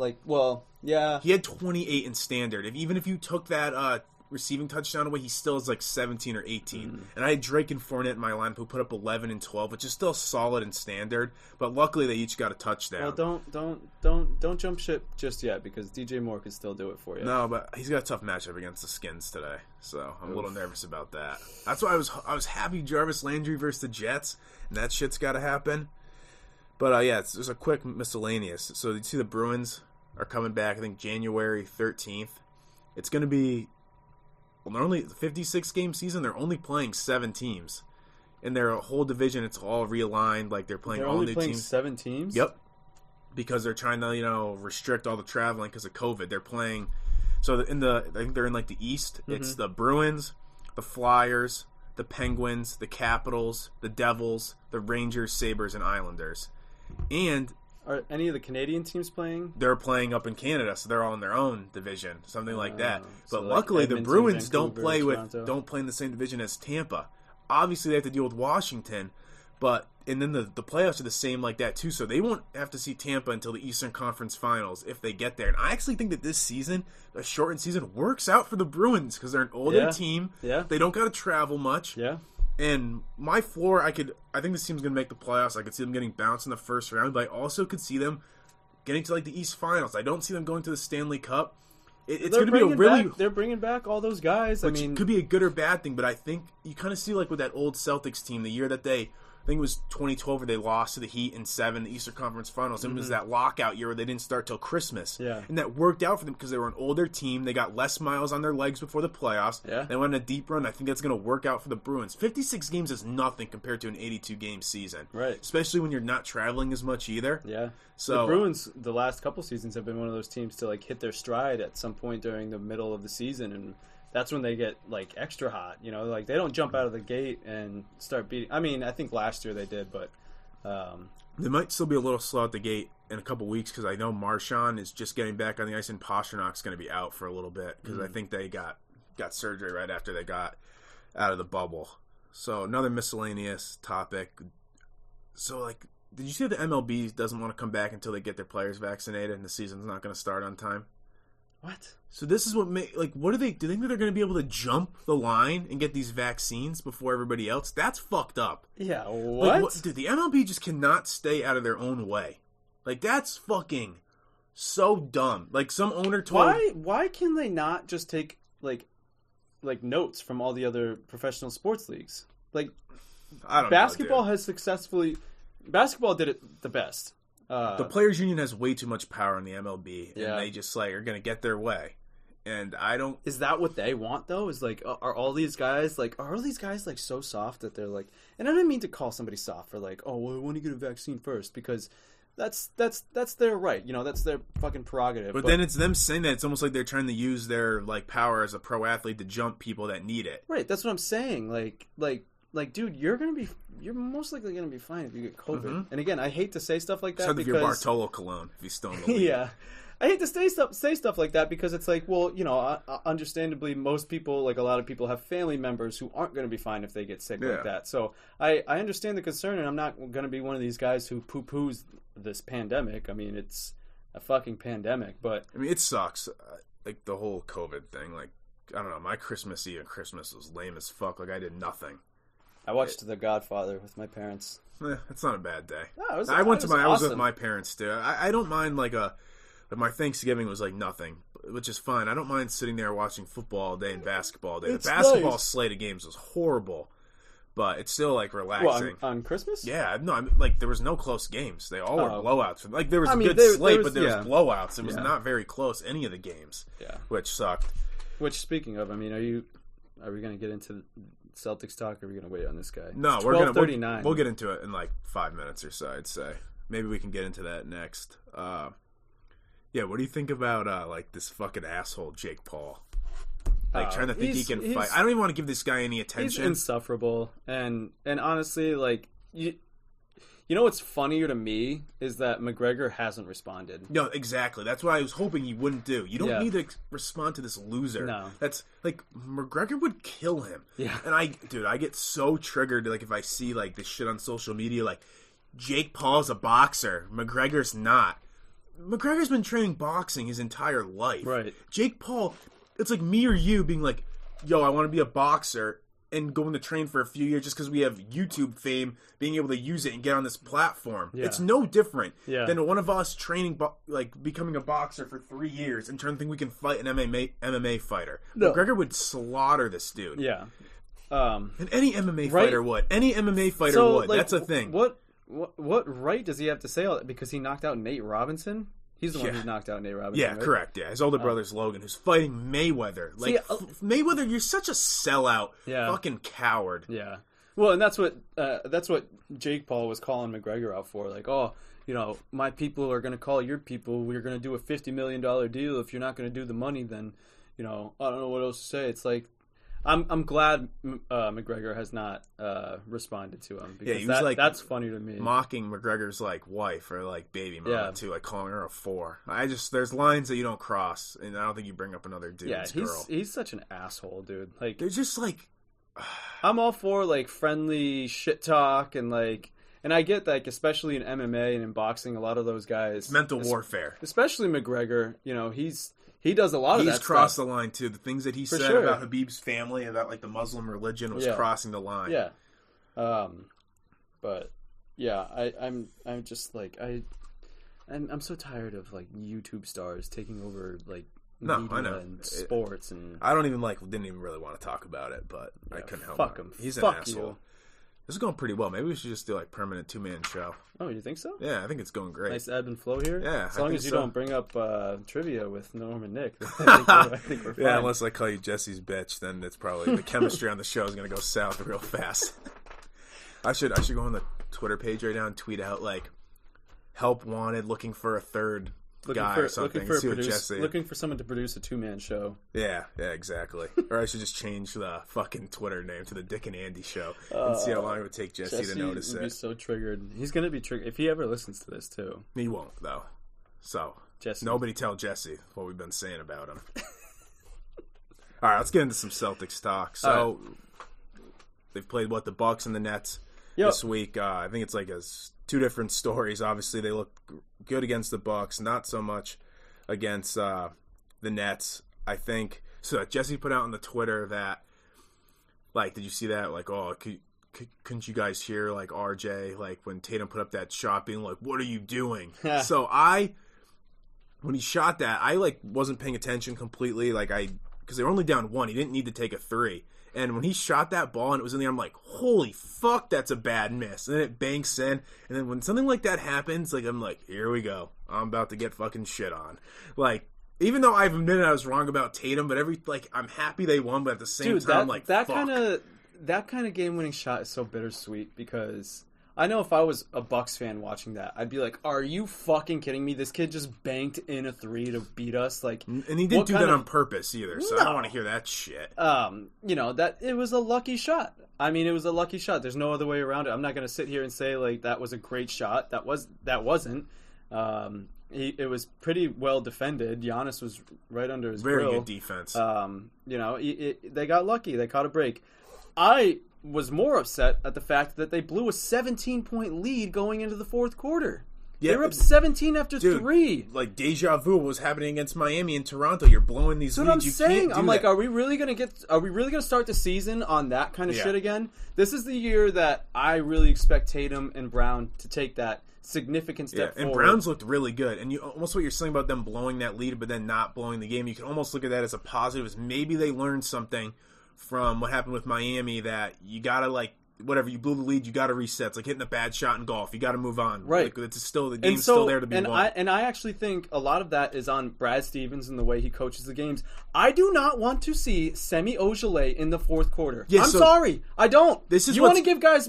he had 28 in standard. Even if you took that receiving touchdown away, he still is 17 or 18. And I had Drake and Fournette in my lineup who put up 11 and 12, which is still solid in standard. But luckily, they each got a touchdown. Well, don't jump ship just yet because DJ Moore can still do it for you. No, but he's got a tough matchup against the Skins today, so I'm a little nervous about that. That's why I was happy Jarvis Landry versus the Jets, and that shit's got to happen. But there's a quick miscellaneous. So you see the Bruins are coming back. I think January 13th. It's going to be. Well, they're only 56-game season. They're only playing 7 teams. In their whole division, it's all realigned. They're playing all new teams. 7 teams? Yep. Because they're trying to, restrict all the traveling because of COVID. They're playing. So I think they're in the East. Mm-hmm. It's the Bruins, the Flyers, the Penguins, the Capitals, the Devils, the Rangers, Sabres, and Islanders. And are any of the Canadian teams playing? They're playing up in Canada, so they're all in their own division, something like that. So but luckily, Edmonton, the Bruins Vancouver, don't play in the same division as Tampa. Obviously, they have to deal with Washington, and then the playoffs are the same like that too. So they won't have to see Tampa until the Eastern Conference Finals if they get there. And I actually think that this season, a shortened season, works out for the Bruins because they're an older team. Yeah, they don't got to travel much. Yeah. And my floor, I think this team's going to make the playoffs. I could see them getting bounced in the first round, but I also could see them getting to the East Finals. I don't see them going to the Stanley Cup. It's going to be a really... They're bringing back all those guys. Which could be a good or bad thing, but I think you kind of see with that old Celtics team, the year that I think it was 2012 where they lost to the Heat in 7, the Eastern Conference Finals. And it was that lockout year where they didn't start till Christmas. Yeah. And that worked out for them because they were an older team. They got less miles on their legs before the playoffs. Yeah. They went on a deep run. I think that's going to work out for the Bruins. 56 games is nothing compared to an 82-game season. Right. Especially when you're not traveling as much either. Yeah. So the Bruins, the last couple seasons, have been one of those teams to hit their stride at some point during the middle of the season, and that's when they get extra hot. They don't jump out of the gate and start beating. I mean, I think last year they did, but they might still be a little slow at the gate in a couple weeks because I know Marshawn is just getting back on the ice and Pasternak's going to be out for a little bit because I think they got surgery right after they got out of the bubble. So another miscellaneous topic. So, like, did you see the MLB doesn't want to come back until they get their players vaccinated and the season's not going to start on time? What? So this is what what do they think that they're going to be able to jump the line and get these vaccines before everybody else? That's fucked up. Yeah, what? Dude, the MLB just cannot stay out of their own way. Like, that's fucking so dumb. Like, some owner told... Why can they not just take, like notes from all the other professional sports leagues? Like, I don't basketball know, has successfully... Basketball did it the best. The Players Union has way too much power in the MLB, and Yeah. they just, like, are going to get their way. And I don't... Is that what they want, though? Is, like, are all these guys, like, so soft that they're, like... And I don't mean to call somebody soft for, like, oh, well, I want to get a vaccine first, because... That's their right, you know. That's their fucking prerogative. But then it's them saying that it's almost like they're trying to use their like power as a pro athlete to jump people that need it. Right, that's what I'm saying. Like, dude, you're most likely gonna be fine if you get COVID. Mm-hmm. And again, I hate to say stuff like that Except because if you're Bartolo Colon, if he's still in the league. Yeah, I hate to say stuff like that because it's like, well, you know, understandably, most people, like a lot of people, have family members who aren't going to be fine if they get sick like that. So I understand the concern, and I'm not going to be one of these guys who poo-poos this pandemic. I mean, it's a fucking pandemic, but... I mean, it sucks. Like, the whole COVID thing. Like, I don't know, my Christmas Eve and Christmas was lame as fuck. Like, I did nothing. I watched The Godfather with my parents. It's not a bad day. No, I was with my parents, too. I don't mind, like, my Thanksgiving was like nothing, which is fine. I don't mind sitting there watching football all day and basketball all day. The basketball slate of games was horrible, but it's still like relaxing. Well, on Christmas? Yeah, no, I mean, like there was no close games. They all were blowouts. Like there was a good slate, but there was blowouts. It was not very close, any of the games. Yeah, which sucked. Which, speaking of, I mean, are we going to get into Celtics talk? Or are we going to wait on this guy? No, we're going to. We'll get into it in like 5 minutes or so. I'd say maybe we can get into that next. Yeah, what do you think about like this fucking asshole Jake Paul? Like trying to think he can fight. I don't even want to give this guy any attention. He's insufferable, and honestly, like you know what's funnier to me is that McGregor hasn't responded. No, exactly. That's what I was hoping he wouldn't do. You don't need to respond to this loser. No, that's like McGregor would kill him. Yeah, and I get so triggered like if I see like this shit on social media like Jake Paul's a boxer, McGregor's not. McGregor's been training boxing his entire life. Right. Jake Paul, it's like me or you being like, yo, I want to be a boxer and going to train for a few years just because we have YouTube fame, being able to use it and get on this platform. Yeah. It's no different than one of us training, like becoming a boxer for 3 years and trying to think we can fight an MMA fighter. No. McGregor would slaughter this dude. Yeah. And any MMA fighter would. Any MMA fighter would. Like, that's a thing. What right does he have to say all that? Because he knocked out Nate Robinson? He's the one who knocked out Nate Robinson. Yeah, right? correct. Yeah, his older brother's Logan, who's fighting Mayweather. Like Mayweather, you're such a sellout, fucking coward. Yeah. Well, and that's what Jake Paul was calling McGregor out for. Like, oh, you know, my people are going to call your people. We're going to do a $50 million deal. If you're not going to do the money, then, you know, I don't know what else to say. It's like, I'm glad McGregor has not responded to him because he was that's funny to me. Mocking McGregor's like wife or like baby mama too, like calling her a whore. There's lines that you don't cross, and I don't think you bring up another dude's girl. He's such an asshole, dude. Like they're just like, I'm all for like friendly shit talk and like. And I get that, like, especially in MMA and in boxing, a lot of those guys... It's mental warfare. Especially McGregor, you know, he does a lot of that stuff. He's crossed the line, too. The things that he said about Khabib's family, about, like, the Muslim religion was crossing the line. Yeah. But, yeah, I'm just, like, I'm so tired of, like, YouTube stars taking over, like, media and sports. And I didn't even really want to talk about it, but I couldn't help it. Fuck him. He's an asshole. This is going pretty well. Maybe we should just do like permanent 2-man show. Oh, you think so? Yeah, I think it's going great. Nice ebb and flow here. Yeah, as long as you don't bring up trivia with Norm and Nick, I think we're fine. Yeah, unless I call you Jesse's bitch, then it's probably the chemistry on the show is going to go south real fast. I should go on the Twitter page right now and tweet out like, "Help wanted, looking for a third guy or something. Looking for someone to produce a 2-man show. Yeah, exactly. Or I should just change the fucking Twitter name to the Dick and Andy Show and see how long it would take Jesse to notice it. He's so triggered. He's going to be triggered if he ever listens to this too. He won't though. So nobody tell Jesse what we've been saying about him. All right, let's get into some Celtics talk. So they've played the Bucks and the Nets this week. I think it's like two different stories. Obviously, they look good against the Bucks, not so much against the Nets. I think so. Jesse put out on the Twitter that, like, did you see that? Like, couldn't you guys hear like RJ like when Tatum put up that shot, being like, "What are you doing?" So when he shot that, I like wasn't paying attention completely. Like because they were only down 1. He didn't need to take a 3. And when he shot that ball and it was in the air, I'm like, holy fuck, that's a bad miss. And then it banks in. And then when something like that happens, like I'm like, here we go. I'm about to get fucking shit on. Like, even though I've admitted I was wrong about Tatum, but I'm happy they won, but at the same time, I'm like, that fuck. That kind of game-winning shot is so bittersweet because I know if I was a Bucks fan watching that, I'd be like, are you fucking kidding me? This kid just banked in a 3 to beat us. Like, and he didn't do that on purpose either, so I don't want to hear that shit. That it was a lucky shot. I mean, it was a lucky shot. There's no other way around it. I'm not going to sit here and say, like, that was a great shot. That wasn't. It was pretty well defended. Giannis was right under his grill. Very good defense. They got lucky. They caught a break. I was more upset at the fact that they blew a 17-point lead going into the fourth quarter. Yeah, they were up 17 after 3. Like deja vu was happening against Miami and Toronto. You're blowing these leads. That's what I'm saying. I'm like, are we really gonna start the season on that kind of shit again? This is the year that I really expect Tatum and Brown to take that significant step forward. And Brown's looked really good. And almost what you're saying about them blowing that lead but then not blowing the game, you can almost look at that as a positive, as maybe they learned something from what happened with Miami, that you gotta, like, whatever, you blew the lead, you gotta reset. It's like hitting a bad shot in golf. You gotta move on. Right. Like, the game's still there to be won. And I actually think a lot of that is on Brad Stevens and the way he coaches the games. I do not want to see Semi Ojeleye in the fourth quarter. I'm sorry. I don't. You want to give guys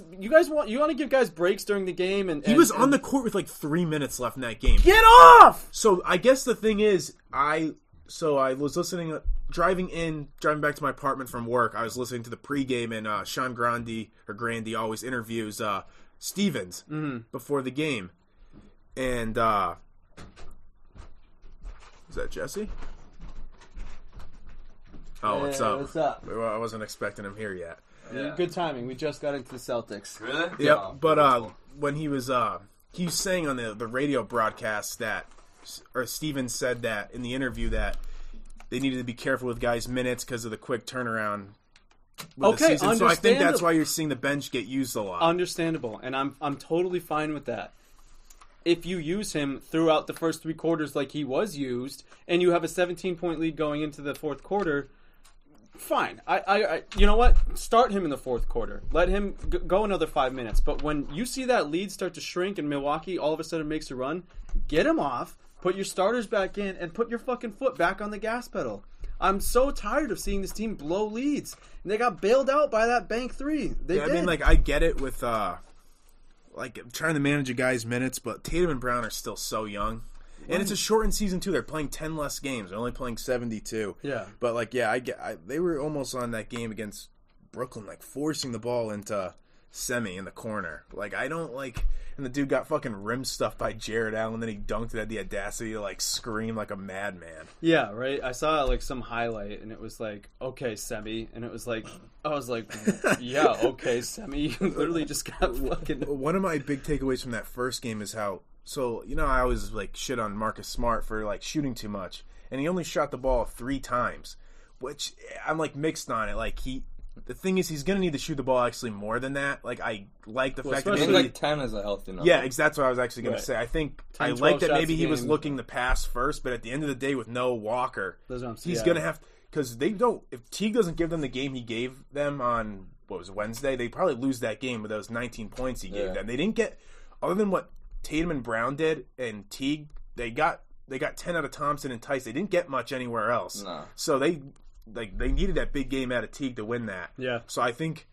breaks during the game, and he was on the court with like 3 minutes left in that game. Get off! So I guess the thing is, I was listening, driving back to my apartment from work. I was listening to the pregame, and Sean Grandy always interviews Stevens before the game. And is that Jesse? Oh, what's up? What's up? I wasn't expecting him here yet. Yeah. Good timing. We just got into the Celtics. Really? Yep. But when he was saying on the radio broadcast that, or Stevens said that in the interview, that they needed to be careful with guys' minutes because of the quick turnaround with the season. So I think that's why you're seeing the bench get used a lot. Understandable, and I'm totally fine with that. If you use him throughout the first 3 quarters like he was used, and you have a 17-point lead going into the fourth quarter, fine. I you know what? Start him in the fourth quarter. Let him go another 5 minutes. But when you see that lead start to shrink and Milwaukee all of a sudden makes a run, get him off. Put your starters back in and put your fucking foot back on the gas pedal. I'm so tired of seeing this team blow leads. And they got bailed out by that bank 3. I mean, like, I get it with like trying to manage a guy's minutes, but Tatum and Brown are still so young. And it's a shortened season too. They're playing 10 less games. They're only playing 72. Yeah. But like, they were almost on that game against Brooklyn, like forcing the ball into Semi in the corner. Like, I don't like. And the dude got fucking rim stuffed by Jared Allen, then he dunked it, had the audacity to like scream like a madman. Yeah, right. I saw like some highlight, and it was like, okay, Semi, and it was like, I was like, yeah, okay, Semi. You literally just got fucking. One of my big takeaways from that first game is how. So, I always like shit on Marcus Smart for like shooting too much, and he only shot the ball 3 times, which I'm like mixed on it. Like the thing is, he's going to need to shoot the ball actually more than that. Like, I like the fact that maybe like 10 is a healthy number. Yeah, that's what I was actually going to say. I think 10, I like that maybe he was looking the pass first, but at the end of the day, with no Walker, he's going to have, because they don't. If Teague doesn't give them the game he gave them on Wednesday, they probably lose that game with those 19 points he gave them. They didn't get, other than what Tatum and Brown did and Teague, they got 10 out of Thompson and Tice. They didn't get much anywhere else. No. So they needed that big game out of Teague to win that. Yeah. So I think,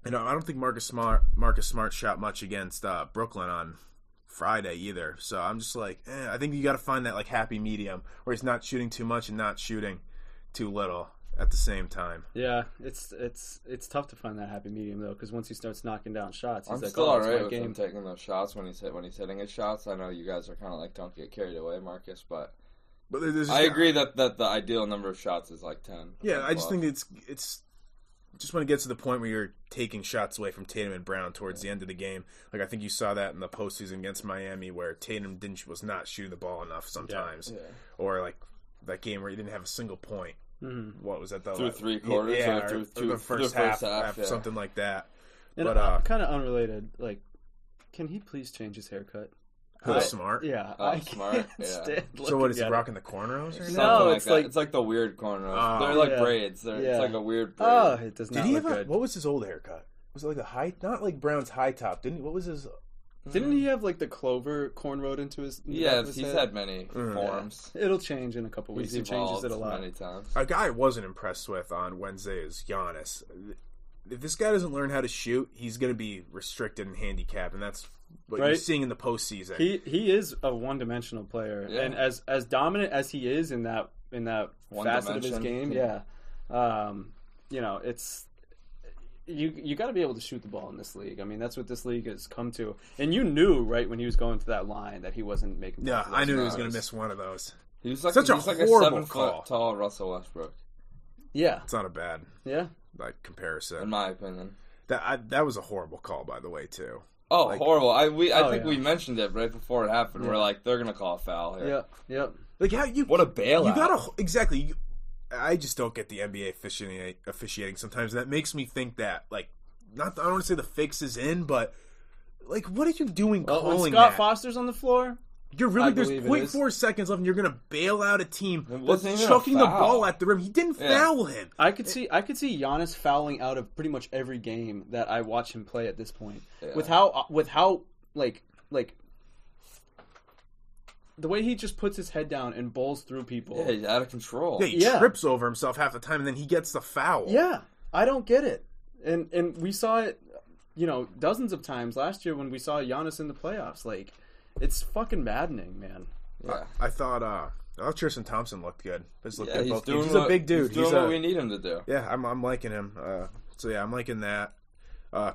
I don't think Marcus Smart shot much against Brooklyn on Friday either. So I'm just like, I think you got to find that like happy medium where he's not shooting too much and not shooting too little at the same time. Yeah, it's tough to find that happy medium though, because once he starts knocking down shots, he's I'm like, still alright with game. him taking those shots when he's hitting his shots. I know you guys are kind of like, don't get carried away, Marcus, but I agree that the ideal number of shots is like 10. Yeah, I just think it's just when it gets to the point where you're taking shots away from Tatum and Brown towards the end of the game. Like I think you saw that in the postseason against Miami, where Tatum was not shooting the ball enough sometimes, or like that game where he didn't have a single point. Mm-hmm. What was that? Through 3 quarters, or through the first half, yeah. something like that. And but kind of unrelated, like, can he please change his haircut? Smart. Yeah, I can't stand So what is he at rocking the cornrows? Or No, it's like the weird cornrows. They're like braids. It's like a weird braid. Oh, it does not Did he look have good. what was his old haircut? Was it like a high? Not like Brown's high top. What was his? Didn't he have like the clover cornrowed into his? Yeah, his he's head? had many forms. Yeah. It'll change in a couple weeks. He changes it a lot. Many times. A guy I wasn't impressed with on Wednesday is Giannis. If this guy doesn't learn how to shoot, he's going to be restricted and handicapped, and that's what you're seeing in the postseason. He is a one-dimensional player, and as dominant as he is in that facet of his game, it's. You got to be able to shoot the ball in this league. I mean, that's what this league has come to. And you knew right when he was going to that line that he wasn't making. Yeah, I knew he was going to miss one of those. He was like such a horrible 7-foot tall Russell Westbrook. Yeah, it's not a bad like comparison in my opinion. That was a horrible call, by the way, too. Oh, horrible! I think we mentioned it right before it happened. Yeah. We're like, they're going to call a foul here. Yep. Like how you what a bailout! You gotta exactly. I just don't get the NBA officiating sometimes. That makes me think that, like, I don't want to say the fix is in, but, like, what are you doing calling when Scott that? Foster's on the floor, you're really, there's 0.4 seconds left, and you're going to bail out a team that's chucking the ball at the rim. He didn't foul him. I could see Giannis fouling out of pretty much every game that I watch him play at this point. Yeah. With how like the way he just puts his head down and bowls through people. Yeah, he's out of control. Yeah, he trips over himself half the time, and then he gets the foul. Yeah, I don't get it. And we saw it, dozens of times last year when we saw Giannis in the playoffs. Like, it's fucking maddening, man. Yeah. I thought Tristan Thompson looked good. He's a big dude. He's doing what we need him to do. Yeah, I'm liking him. I'm liking that.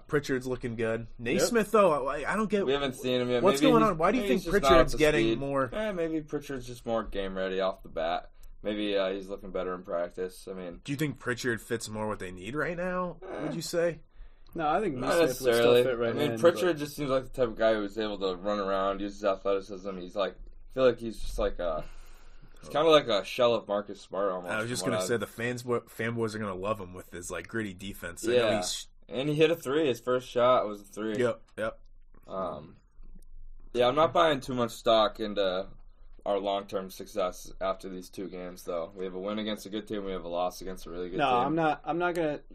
Pritchard's looking good. Naismith, though, I don't get. We haven't seen him yet. What's going on? Why do you think Pritchard's getting more? Maybe Pritchard's just more game ready off the bat. Maybe he's looking better in practice. I mean, do you think Pritchard fits more what they need right now? Would you say? No, I think not necessarily. Pritchard just seems like the type of guy who's able to run around, use his athleticism. He's like, I feel like he's just like he's kind of like a shell of Marcus Smart almost. I was just gonna say the fanboys are gonna love him with his like gritty defense. Yeah. And he hit a 3. His first shot was a 3. Yep. I'm not buying too much stock into our long-term success after these 2 games, though. We have a win against a good team. We have a loss against a really good team. I'm not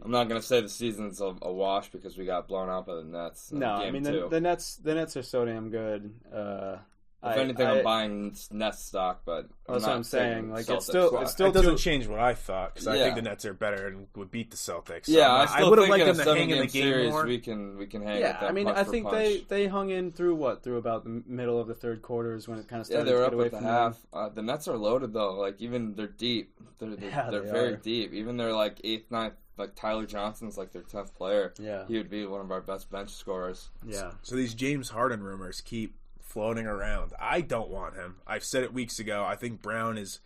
gonna say the season's a wash because we got blown out by the Nets. No, I mean the Nets are so damn good. If anything, I'm buying Nets stock, but that's what I'm saying. Like it still doesn't change what I thought because I think the Nets are better and would beat the Celtics. So yeah, I would have liked them to hang in the game series, more. We can hang. Yeah, I mean, I think they hung in through about the middle of the third quarters when it kind of started. Yeah, they were to get up away at the from half. The Nets are loaded though. Like even they're deep. They're very deep. Even they're like 8th, 9th. Like Tyler Johnson's like their 10th player. Yeah, he would be one of our best bench scorers. Yeah. So these James Harden rumors keep floating around. I don't want him. I've said it weeks ago. I think Brown is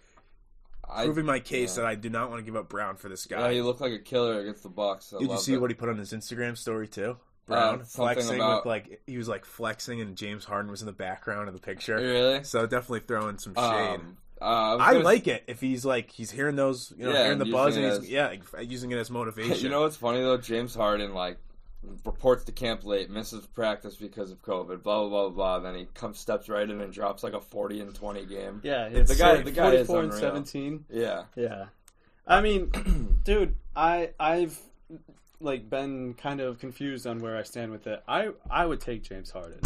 proving my case that I do not want to give up Brown for this guy. Yeah, he looked like a killer against the Bucks. Did you see what he put on his Instagram story too? Brown flexing with he was like flexing and James Harden was in the background of the picture. Really? So definitely throwing some shade. I like it if he's hearing those, hearing the buzz and he's using it as motivation. You know what's funny though? James Harden reports to camp late, misses practice because of COVID, blah blah blah blah. Then he steps right in and drops like a 40-20 game. Yeah, the guy is 44 unreal. and 17. Yeah. I mean, dude, I've been kind of confused on where I stand with it. I would take James Harden.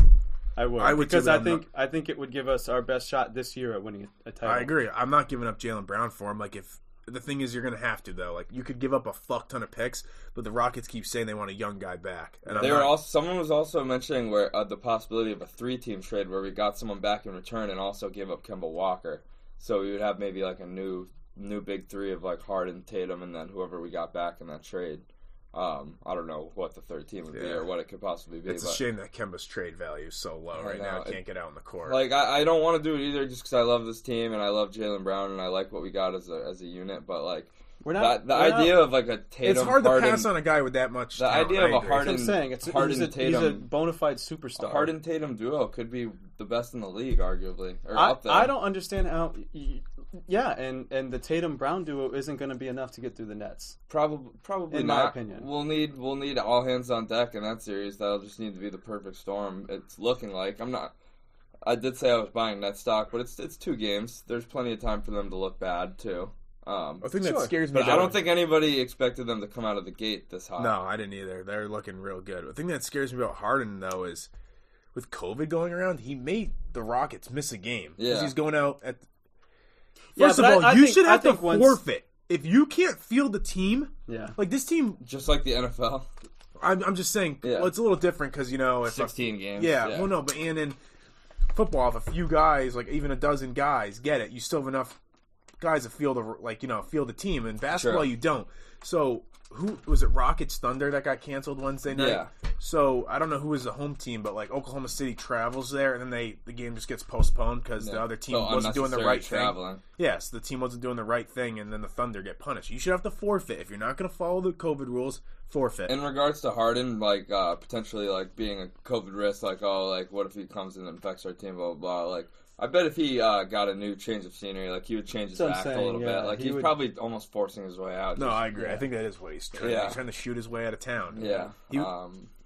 I would because I think it would give us our best shot this year at winning a title. I agree. I'm not giving up Jaylen Brown for him. Like if the thing is, you're going to have to, though. Like, you could give up a fuck ton of picks, but the Rockets keep saying they want a young guy back. And someone was also mentioning where the possibility of a 3-team trade where we got someone back in return and also gave up Kemba Walker. So we would have maybe like a new big three of like Harden, Tatum, and then whoever we got back in that trade. I don't know what the third team would be or what it could possibly be. It's a shame that Kemba's trade value is so low right now. Can't get out on the court. Like, I don't want to do it either just because I love this team and I love Jaylen Brown and I like what we got as a unit. But, like, the idea of, like, a Tatum, it's hard Harden, to pass on a guy with that much talent. The idea of a Harden, Tatum. He's a bona fide superstar. A Harden-Tatum duo could be the best in the league, arguably. Or up there. I don't understand how... Yeah, and the Tatum-Brown duo isn't going to be enough to get through the Nets. Probably in not. my opinion. We'll need all hands on deck in that series. That'll just need to be the perfect storm. It's looking like. I did say I was buying net stock, but it's 2 games. There's plenty of time for them to look bad too. I think that scares me. But I don't think anybody expected them to come out of the gate this hot. No, I didn't either. They're looking real good. The thing that scares me about Harden though is with COVID going around, he made the Rockets miss a game because he's going out at. First of all, you should have to forfeit. If you can't field the team, like this team... Just like the NFL. I'm just saying, well, it's a little different because, 16 games. Yeah, well, no, but in football, if a few guys, like even a dozen guys, get it, you still have enough guys to field the team. In basketball, you don't. So... Who was it? Rockets Thunder that got canceled Wednesday night. Yeah. So I don't know who was the home team, but like Oklahoma City travels there, and then the game just gets postponed because the other team wasn't doing the right thing. Yes, the team wasn't doing the right thing, and then the Thunder get punished. You should have to forfeit if you're not going to follow the COVID rules. Forfeit. In regards to Harden, like potentially like being a COVID risk, like what if he comes in and infects our team, blah blah blah. Like I bet if he got a new change of scenery, like he would change his act a little bit. Like he's probably almost forcing his way out. No, I agree. I think that is what he's trying. He's trying to shoot his way out of town. Yeah.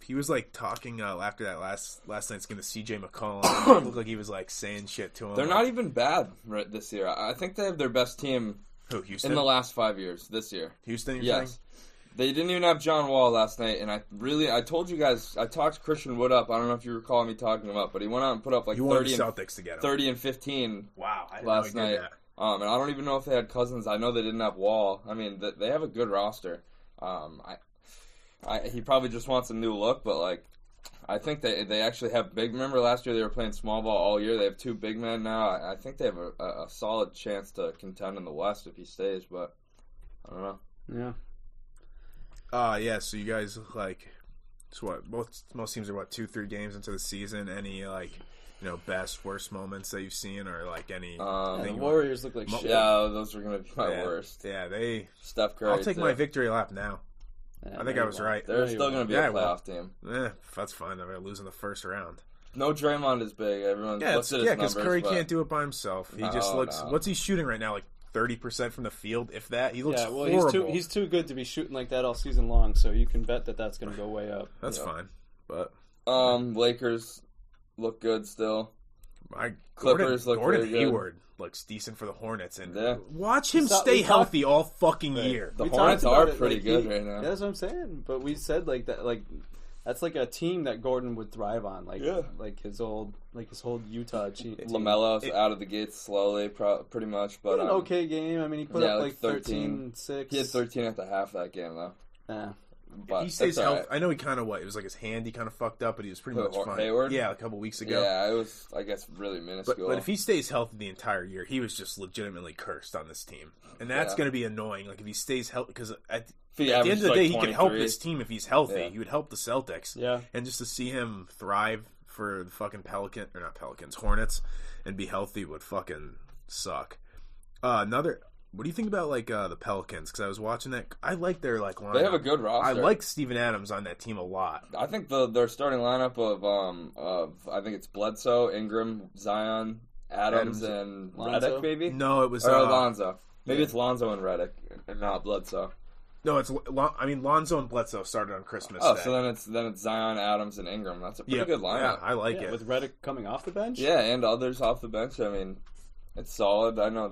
He was like talking after that last night's game to CJ McCollum. It looked like he was like saying shit to him. They're not even bad this year. I think they have their best team. Who, Houston? In the last 5 years. This year. Houston. Yes. Saying? They didn't even have John Wall last night, and I told you guys, I talked Christian Wood up. I don't know if you recall me talking him up, but he went out and put up like 30 and 15 last night. And I don't even know if they had Cousins. I know they didn't have Wall. I mean, they have a good roster. He probably just wants a new look, but like, I think they actually have big. Remember last year they were playing small ball all year. They have 2 big men now. I think they have a solid chance to contend in the West if he stays, but I don't know. Yeah. So you guys like, so what? Most teams are 2-3 games into the season. Any like, best worst moments that you've seen, or like any? The Warriors look like shit. Yeah, those are gonna be my worst. Yeah, Steph Curry. I'll take my victory lap now. Yeah, I think I was right. They're still gonna be a playoff team. That's fine. They're gonna lose in the first round. No, Draymond is big. Everyone looks at his numbers. Because Curry can't do it by himself. He just looks. What's he shooting right now? Like 30% from the field, if that. He looks horrible. He's too good to be shooting like that all season long, so you can bet that's going to go way up. That's fine. But Lakers look good still. Clippers look Gordon Hayward looks decent for the Hornets, and watch him stay healthy all fucking year. The Hornets are pretty good right now. That's what I'm saying. But we said like that, like that's like a team that Gordon would thrive on, like his old Utah team. LaMelo's out of the gates slowly, pretty much. But an okay game. I mean, he put up like 13-6. He had 13 at the half that game though. Yeah. But if he stays healthy, I know he kind of it was like his hand he kind of fucked up, but he was pretty much fine. Hayward? Yeah, a couple weeks ago. Yeah, it was, I guess, really minuscule. But if he stays healthy the entire year, he was just legitimately cursed on this team, and that's going to be annoying. Like if he stays healthy, because at the end of the day, he could help his team if he's healthy. Yeah. He would help the Celtics. Yeah, and just to see him thrive for the fucking Hornets, and be healthy would fucking suck. What do you think about like the Pelicans? Because I was watching that. I like their lineup. They have a good roster. I like Steven Adams on that team a lot. I think their starting lineup of I think it's Bledsoe, Ingram, Zion, Adams and Redick, maybe. No, it was Lonzo. Maybe it's Lonzo and Redick, and not Bledsoe. No, it's Lonzo and Bledsoe started on Christmas. Oh, Day. So then it's Zion, Adams, and Ingram. That's a pretty good lineup. Yeah, I like it with Redick coming off the bench. Yeah, and others off the bench. I mean, it's solid. I know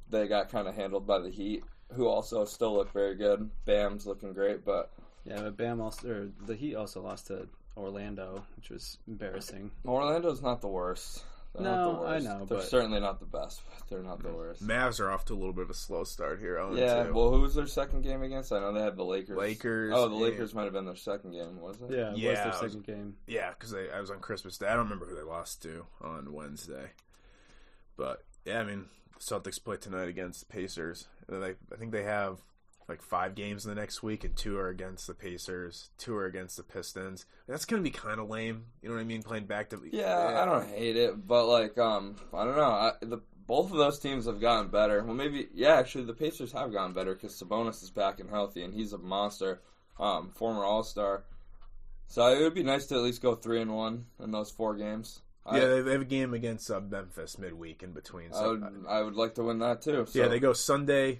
they got kind of handled by the Heat, who also still look very good. Bam's looking great, but the Heat also lost to Orlando, which was embarrassing. Orlando's not the worst. They're not the No, I worst. know, They're but certainly not the best, but they're not the worst. Mavs are off to a little bit of a slow start here. Yeah, well, who was their second game against? I know they had the Lakers. Oh, the yeah. Lakers might have been their second game, was it? yeah, it was their second game. Yeah, because I was on Christmas Day. I don't remember who they lost to on Wednesday. But, yeah, I mean, Celtics play tonight against the Pacers. I think they have like 5 games in the next week, and 2 are against the Pacers, 2 are against the Pistons. That's going to be kind of lame. You know what I mean? Playing back to... Yeah, I don't hate it, but, like, I don't know. Both of those teams have gotten better. Well, maybe, yeah, actually, the Pacers have gotten better because Sabonis is back and healthy, and he's a monster, former All-Star. So it would be nice to at least go 3-1 in those 4 games. Yeah, they have a game against Memphis midweek in between. So I would like to win that, too. So. Yeah, they go Sunday,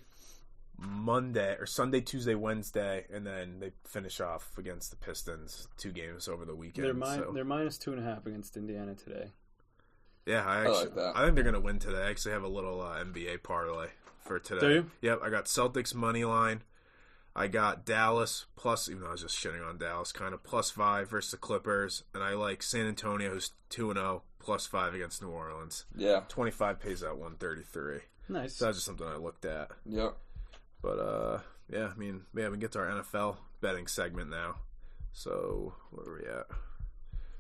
Tuesday, Wednesday, and then they finish off against the Pistons 2 games over the weekend. They're minus 2.5 against Indiana today. Yeah, I like that. I think they're going to win today. I actually have a little NBA parlay for today. Do you? Yep, I got Celtics money line. I got Dallas plus, even though I was just shitting on Dallas, kind of +5 versus the Clippers, and I like San Antonio, who's 2-0, +5 against New Orleans. Yeah, 25 pays out 133. Nice. So that's just something I looked at. Yep. But yeah, I mean, we get to our NFL betting segment now. So where are we at?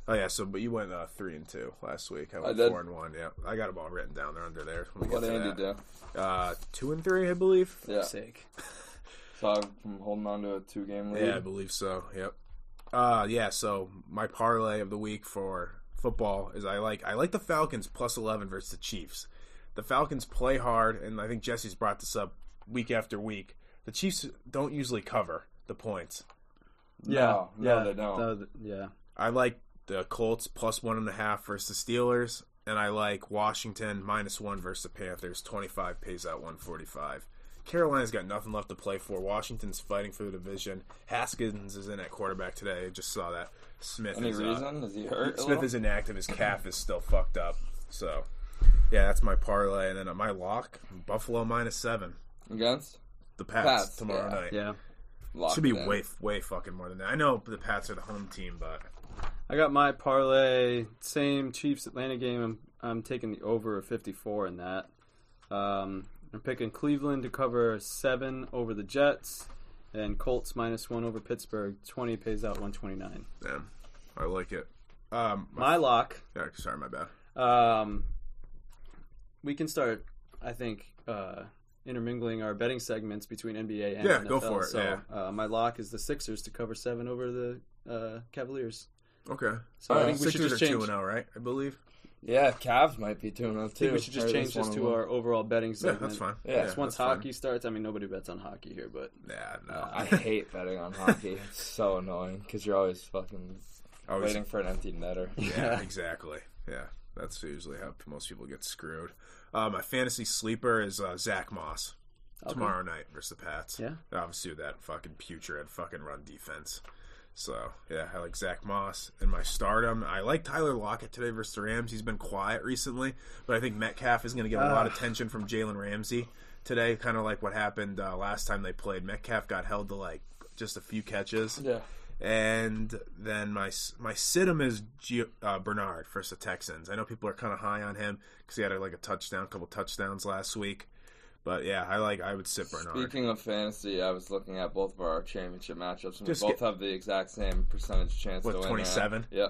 Oh yeah, but you went 3-2 last week. I went 4-1. Yeah, I got them all written down. They're under there. What did Andy do? 2-3, I believe. Yeah. Sake. So I'm holding on to a 2-game lead. Yeah, I believe so. Yep. Yeah. So my parlay of the week for football is I like the Falcons +11 versus the Chiefs. The Falcons play hard, and I think Jesse's brought this up week after week. The Chiefs don't usually cover the points. No, they don't. Yeah. I like the Colts +1.5 versus the Steelers, and I like Washington -1 versus the Panthers. 25 pays out 145. Carolina's got nothing left to play for. Washington's fighting for the division. Haskins is in at quarterback today. I just saw that. Smith Any reason? Is he hurt? Smith is inactive. His calf is still fucked up. So, yeah, that's my parlay. And then my lock, Buffalo -7. Against? The Pats tomorrow night. Yeah. Should be way fucking more than that. I know the Pats are the home team, but... I got my parlay, same Chiefs-Atlanta game. I'm taking the over of 54 in that. I'm picking Cleveland to cover 7 over the Jets, and Colts -1 over Pittsburgh. 20 pays out 129. Damn, I like it. My lock. Yeah, sorry, my bad. We can start, I think, intermingling our betting segments between NBA and NFL. Go for it. So, my lock is the Sixers to cover 7 over the Cavaliers. Okay. So I think we should Sixers just are change. 2-0, right? I believe. Yeah, Cavs might be 2-0 too. I think we should just change this to our overall betting segment. Yeah, that's fine. Yeah, once hockey starts, I mean, nobody bets on hockey here, but... Yeah, no. I hate betting on hockey. It's so annoying because you're always fucking waiting for an empty netter. Yeah, exactly. Yeah, that's usually how most people get screwed. My fantasy sleeper is Zach Moss tomorrow night versus the Pats. Yeah. Obviously with that fucking putrid fucking run defense. So, yeah, I like Zach Moss. In my stardom, I like Tyler Lockett today versus the Rams. He's been quiet recently, but I think Metcalf is going to get a lot of attention from Jalen Ramsey today, kind of like what happened last time they played. Metcalf got held to, like, just a few catches. Yeah. And then my sit-em is Bernard versus the Texans. I know people are kind of high on him because he had, a couple touchdowns last week. But yeah, I would sit Bernard. Speaking of fantasy, I was looking at both of our championship matchups, and we both have the exact same percentage chance to win. 27? Yeah.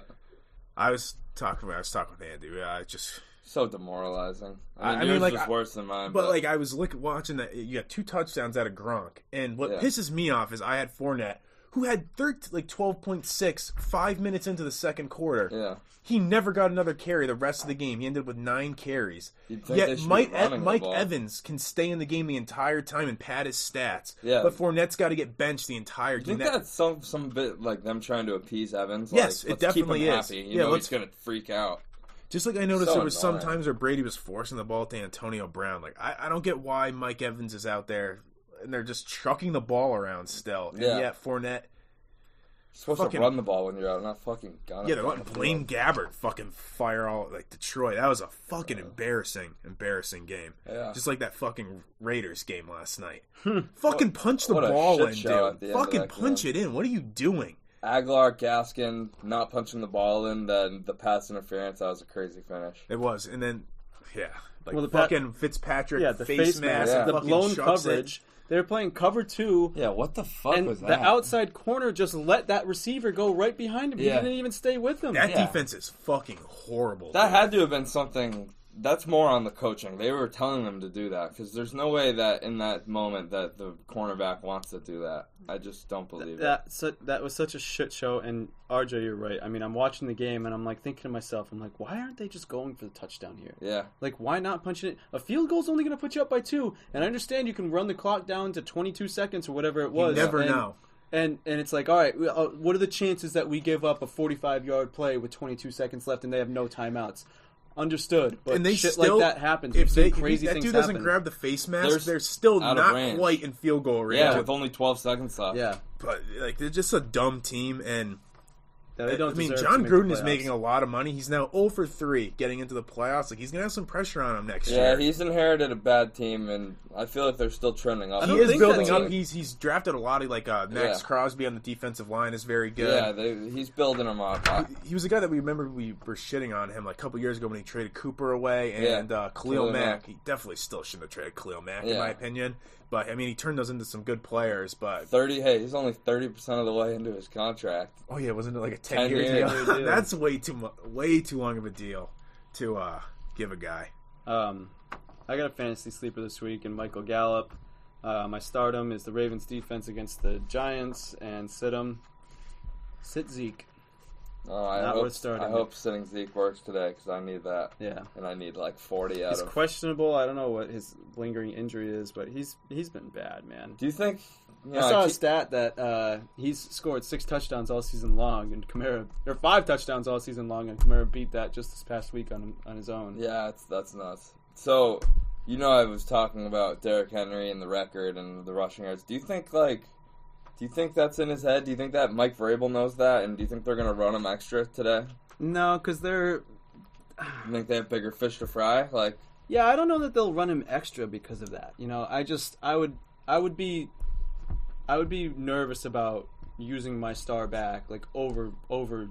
I was talking with Andy. I just so demoralizing. I mean, yours was worse than mine. But I was watching that. You got 2 touchdowns out of Gronk, and what pisses me off is I had Fournette, who had 12.6 5 minutes into the second quarter. Yeah. He never got another carry the rest of the game. He ended with 9 carries. Yet Mike Evans can stay in the game the entire time and pad his stats. Yeah. But Fournette's got to get benched the entire game. Do you think that's some bit like them trying to appease Evans? Yes, it definitely keep him is. Happy. You know he's going to freak out. Just like I noticed there was some times where Brady was forcing the ball to Antonio Brown. Like, I don't get why Mike Evans is out there and they're just chucking the ball around still. And yet Fournette... You're supposed to run the ball when you're out, not fucking gun it. Yeah, they're letting Blaine Gabbert fucking fire all like Detroit. That was a fucking embarrassing game. Yeah. Just like that fucking Raiders game last night. Fucking punch the ball in, dude. Fucking punch it in. What are you doing? Aguilar, Gaskin not punching the ball in, then the pass interference, that was a crazy finish. It was. And then, yeah. Like, Well, fucking Fitzpatrick, the face mask, the fucking blown chucks coverage. it. They were playing cover 2. Yeah, what the fuck And was that? the outside corner just let that receiver go right behind him. Yeah. He didn't even stay with him. That defense is fucking horrible. That dude. had to have been something. That's more on the coaching. They were telling them to do that because there's no way that in that moment that the cornerback wants to do that. I just don't believe it. That was such a shit show. And RJ, you're right. I mean, I'm watching the game and I'm like thinking to myself, I'm like, why aren't they just going for the touchdown here? Yeah. Like, why not punch it? A field goal's only going to put you up by 2. And I understand you can run the clock down to 22 seconds or whatever it was. You never know. And it's like, all right, what are the chances that we give up a 45-yard play with 22 seconds left and they have no timeouts? Understood, but and they shit still, like that happens. If Crazy that things dude doesn't happen. grab the face mask, they're still out of not range. quite in field goal range. Yeah, with only 12 seconds left. Yeah, But like they're just a dumb team, and they don't. I mean, deserve John to make the Gruden is playoffs. making a lot of money. He's now 0 for 3 getting into the playoffs. Like he's gonna have some pressure on him next Yeah, year. he's inherited a bad team, and I feel like they're still trending up. I He don't is think building that up. team- He's drafted a lot of like Max Yeah. Crosby on the defensive line is very good. Yeah, he's building them up. He was a guy that we were shitting on him like a couple years ago when he traded Cooper away and Khalil Khalil Mack. Mack. He definitely still shouldn't have traded Khalil Mack in Yeah. my opinion. But I mean, he turned those into some good players. But 30. Hey, he's only 30% of the way into his contract. oh yeah, wasn't it like a 10-year 10-year deal? deal. That's way too long of a deal to give a guy. I got a fantasy sleeper this week, and Michael Gallup. My stardom is the Ravens' defense against the Giants, and sit Zeke. Oh, I Not hope, worth starting. I hope sitting Zeke works today because I need that. Yeah, And I need like 40 out he's of. questionable. I don't know what his lingering injury is, but he's been bad, man. Do you think? You know, I saw I a keep- stat that he's scored 6 touchdowns all season long, and Kamara, or 5 touchdowns all season long, and Kamara beat that just this past week on his own. Yeah, that's nuts. So, you know, I was talking about Derrick Henry and the record and the rushing yards. Do you think that's in his head? Do you think that Mike Vrabel knows that? And do you think they're going to run him extra today? No, because they're. You think they have bigger fish to fry? Like, Yeah, I don't know that they'll run him extra because of that. You know, I would be nervous about using my star back like over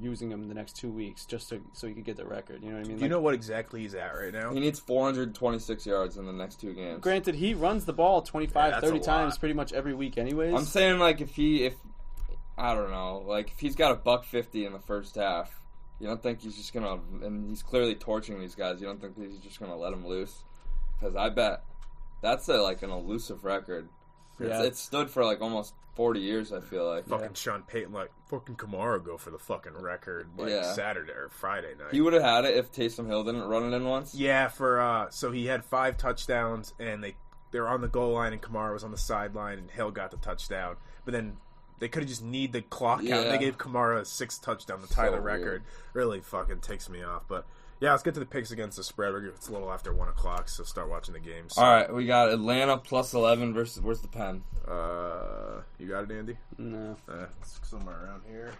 using him the next 2 weeks just so he could get the record. You know what I mean? Do you know what exactly he's at right now? he needs 426 yards in the next 2 games. Granted, he runs the ball 25, Yeah, that's 30 a times lot. pretty much every week anyways. I'm saying, like, if I don't know, like, if he's got $150 in the first half, you don't think he's just gonna, and he's clearly torching these guys, you don't think that he's just gonna let him loose? Because I bet that's like an elusive record. Yeah. It's stood for like almost 40 years, I feel like. Fucking Sean Payton, like fucking Kamara go for the fucking record like Yeah. Saturday or Friday night. He would have had it if Taysom Hill didn't run it in once. Yeah, for so he had 5 touchdowns and they were on the goal line and Kamara was on the sideline and Hill got the touchdown. But then they could have just kneed the clock out. Yeah. They gave Kamara a 6th touchdown, the Tyler So weird. record. Really fucking takes me off. But yeah, let's get to the picks against the spread. It's a little after 1 o'clock, so start watching the games. All right, we got Atlanta plus 11 versus, where's the pen? You got it, Andy? No. It's somewhere around here.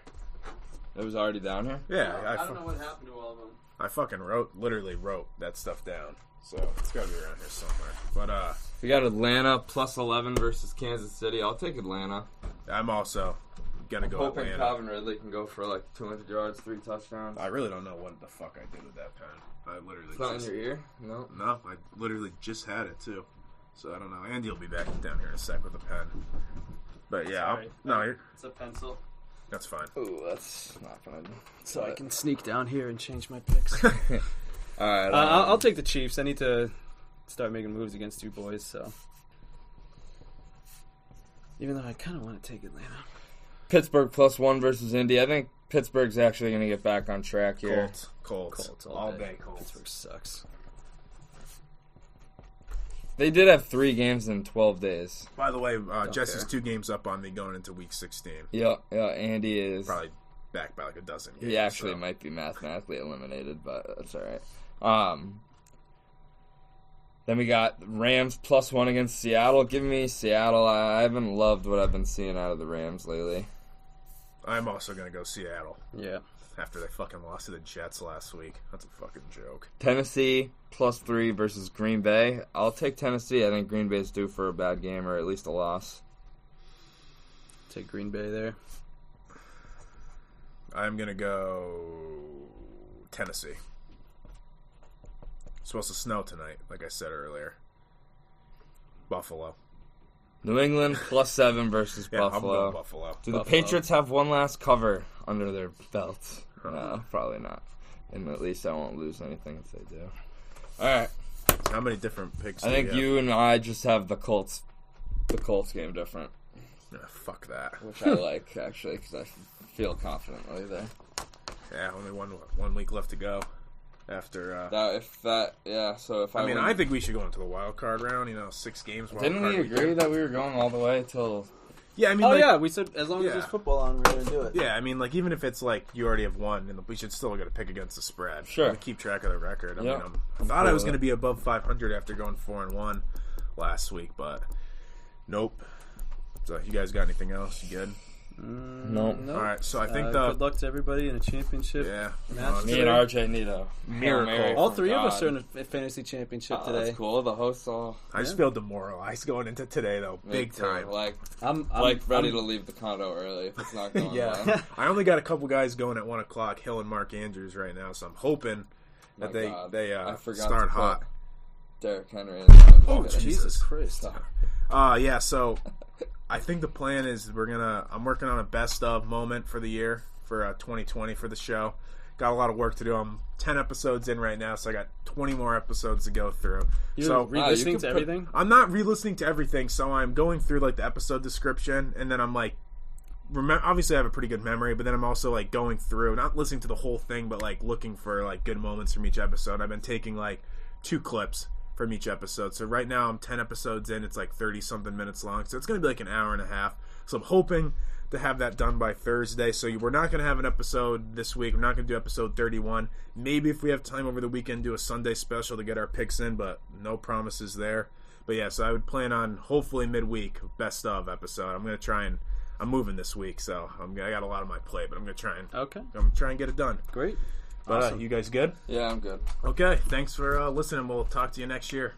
It was already down here? Yeah, I don't know what happened to all of them. I fucking literally wrote that stuff down. So it's got to be around here somewhere. But We got Atlanta plus 11 versus Kansas City. I'll take Atlanta. I'm also gonna go Hoping Atlanta. Calvin Ridley can go for like 200 yards, 3 touchdowns. I really don't know what the fuck I did with that pen. I literally It's not in just your ear? No. no, I literally just had it too. So I don't know. Andy will be back down here in a sec with a pen. But yeah, Sorry. It's a pencil. that's fine. Ooh, that's not gonna. So I can sneak down here and change my picks. All right. I'll take the Chiefs. I need to start making moves against you boys, so. Even though I kind of want to take Atlanta. Pittsburgh plus 1 versus Indy. I think Pittsburgh's actually going to get back on track here. Colts all day. Colts. Pittsburgh sucks. They did have 3 games in 12 days. By the way, Jesse's 2 games up on me going into week 16. Yeah, Andy is. Probably back by like a dozen games. He actually so. might be mathematically eliminated, but that's all right. Then we got Rams plus 1 against Seattle. Give me Seattle. I haven't loved what I've been seeing out of the Rams lately. I'm also gonna go Seattle Yeah. after they fucking lost to the Jets last week. That's a fucking joke. Tennessee plus 3 versus Green Bay. I'll take Tennessee. I think Green Bay's due for a bad game or at least a loss. Take Green Bay there. I'm going to go Tennessee. It's supposed to snow tonight, like I said earlier. Buffalo. New England +7 versus Yeah, Buffalo. I'm going Buffalo. Do the Patriots have one last cover under their belt? No, probably not. And at least I won't lose anything if they do. All right. How many different picks I do think you and I just have the Colts game different, fuck that. which I like, actually, because I feel confidently there. Yeah, only one week left to go. After So if I mean, win, I think we should go into the wild card round. 6 games. didn't we agree that we were going all the way till? Yeah, I mean, yeah, we said as long as there's football on, we're going to do it. Yeah, I mean, even if it's you already have won, and we should still get a pick against the spread. Sure. To keep track of the record. I Yep. mean, I thought I was going to be above 500 after going 4-1 last week, but nope. So, you guys got anything else? You good? No. All right, so I think good luck to everybody in a championship. match Me and RJ need a miracle. All three of us are in a fantasy championship today. That's cool. The hosts all. I just feel demoralized going into today, though, big time. I'm ready to leave the condo early if it's not going well. I only got a couple guys going at 1 o'clock, Hill and Mark Andrews right now, so I'm hoping that they start hot. Derrick Henry. Oh, Jesus Christ! Yeah. So I think the plan is I'm working on a best of moment for the year for 2020 for the show. Got a lot of work to do. I'm 10 episodes in right now, so I got 20 more episodes to go through. You're re-listening to everything? I'm not re-listening to everything, so I'm going through the episode description, and then I'm obviously I have a pretty good memory, but then I'm also going through, not listening to the whole thing, but looking for good moments from each episode. I've been taking 2 clips from each episode. So right now I'm 10 episodes in. It's 30-something minutes long. So it's going to be an hour and a half. So I'm hoping to have that done by Thursday. So we're not going to have an episode this week. We're not going to do episode 31. Maybe if we have time over the weekend, do a Sunday special to get our picks in, but no promises there. But yeah, so I would plan on hopefully midweek, best of episode. I'm going to try and I'm moving this week, so I got a lot on my plate, but I'm going to try and I'm going to try and get it done. Great. But awesome. You guys good? Yeah, I'm good. Okay, thanks for listening. We'll talk to you next year.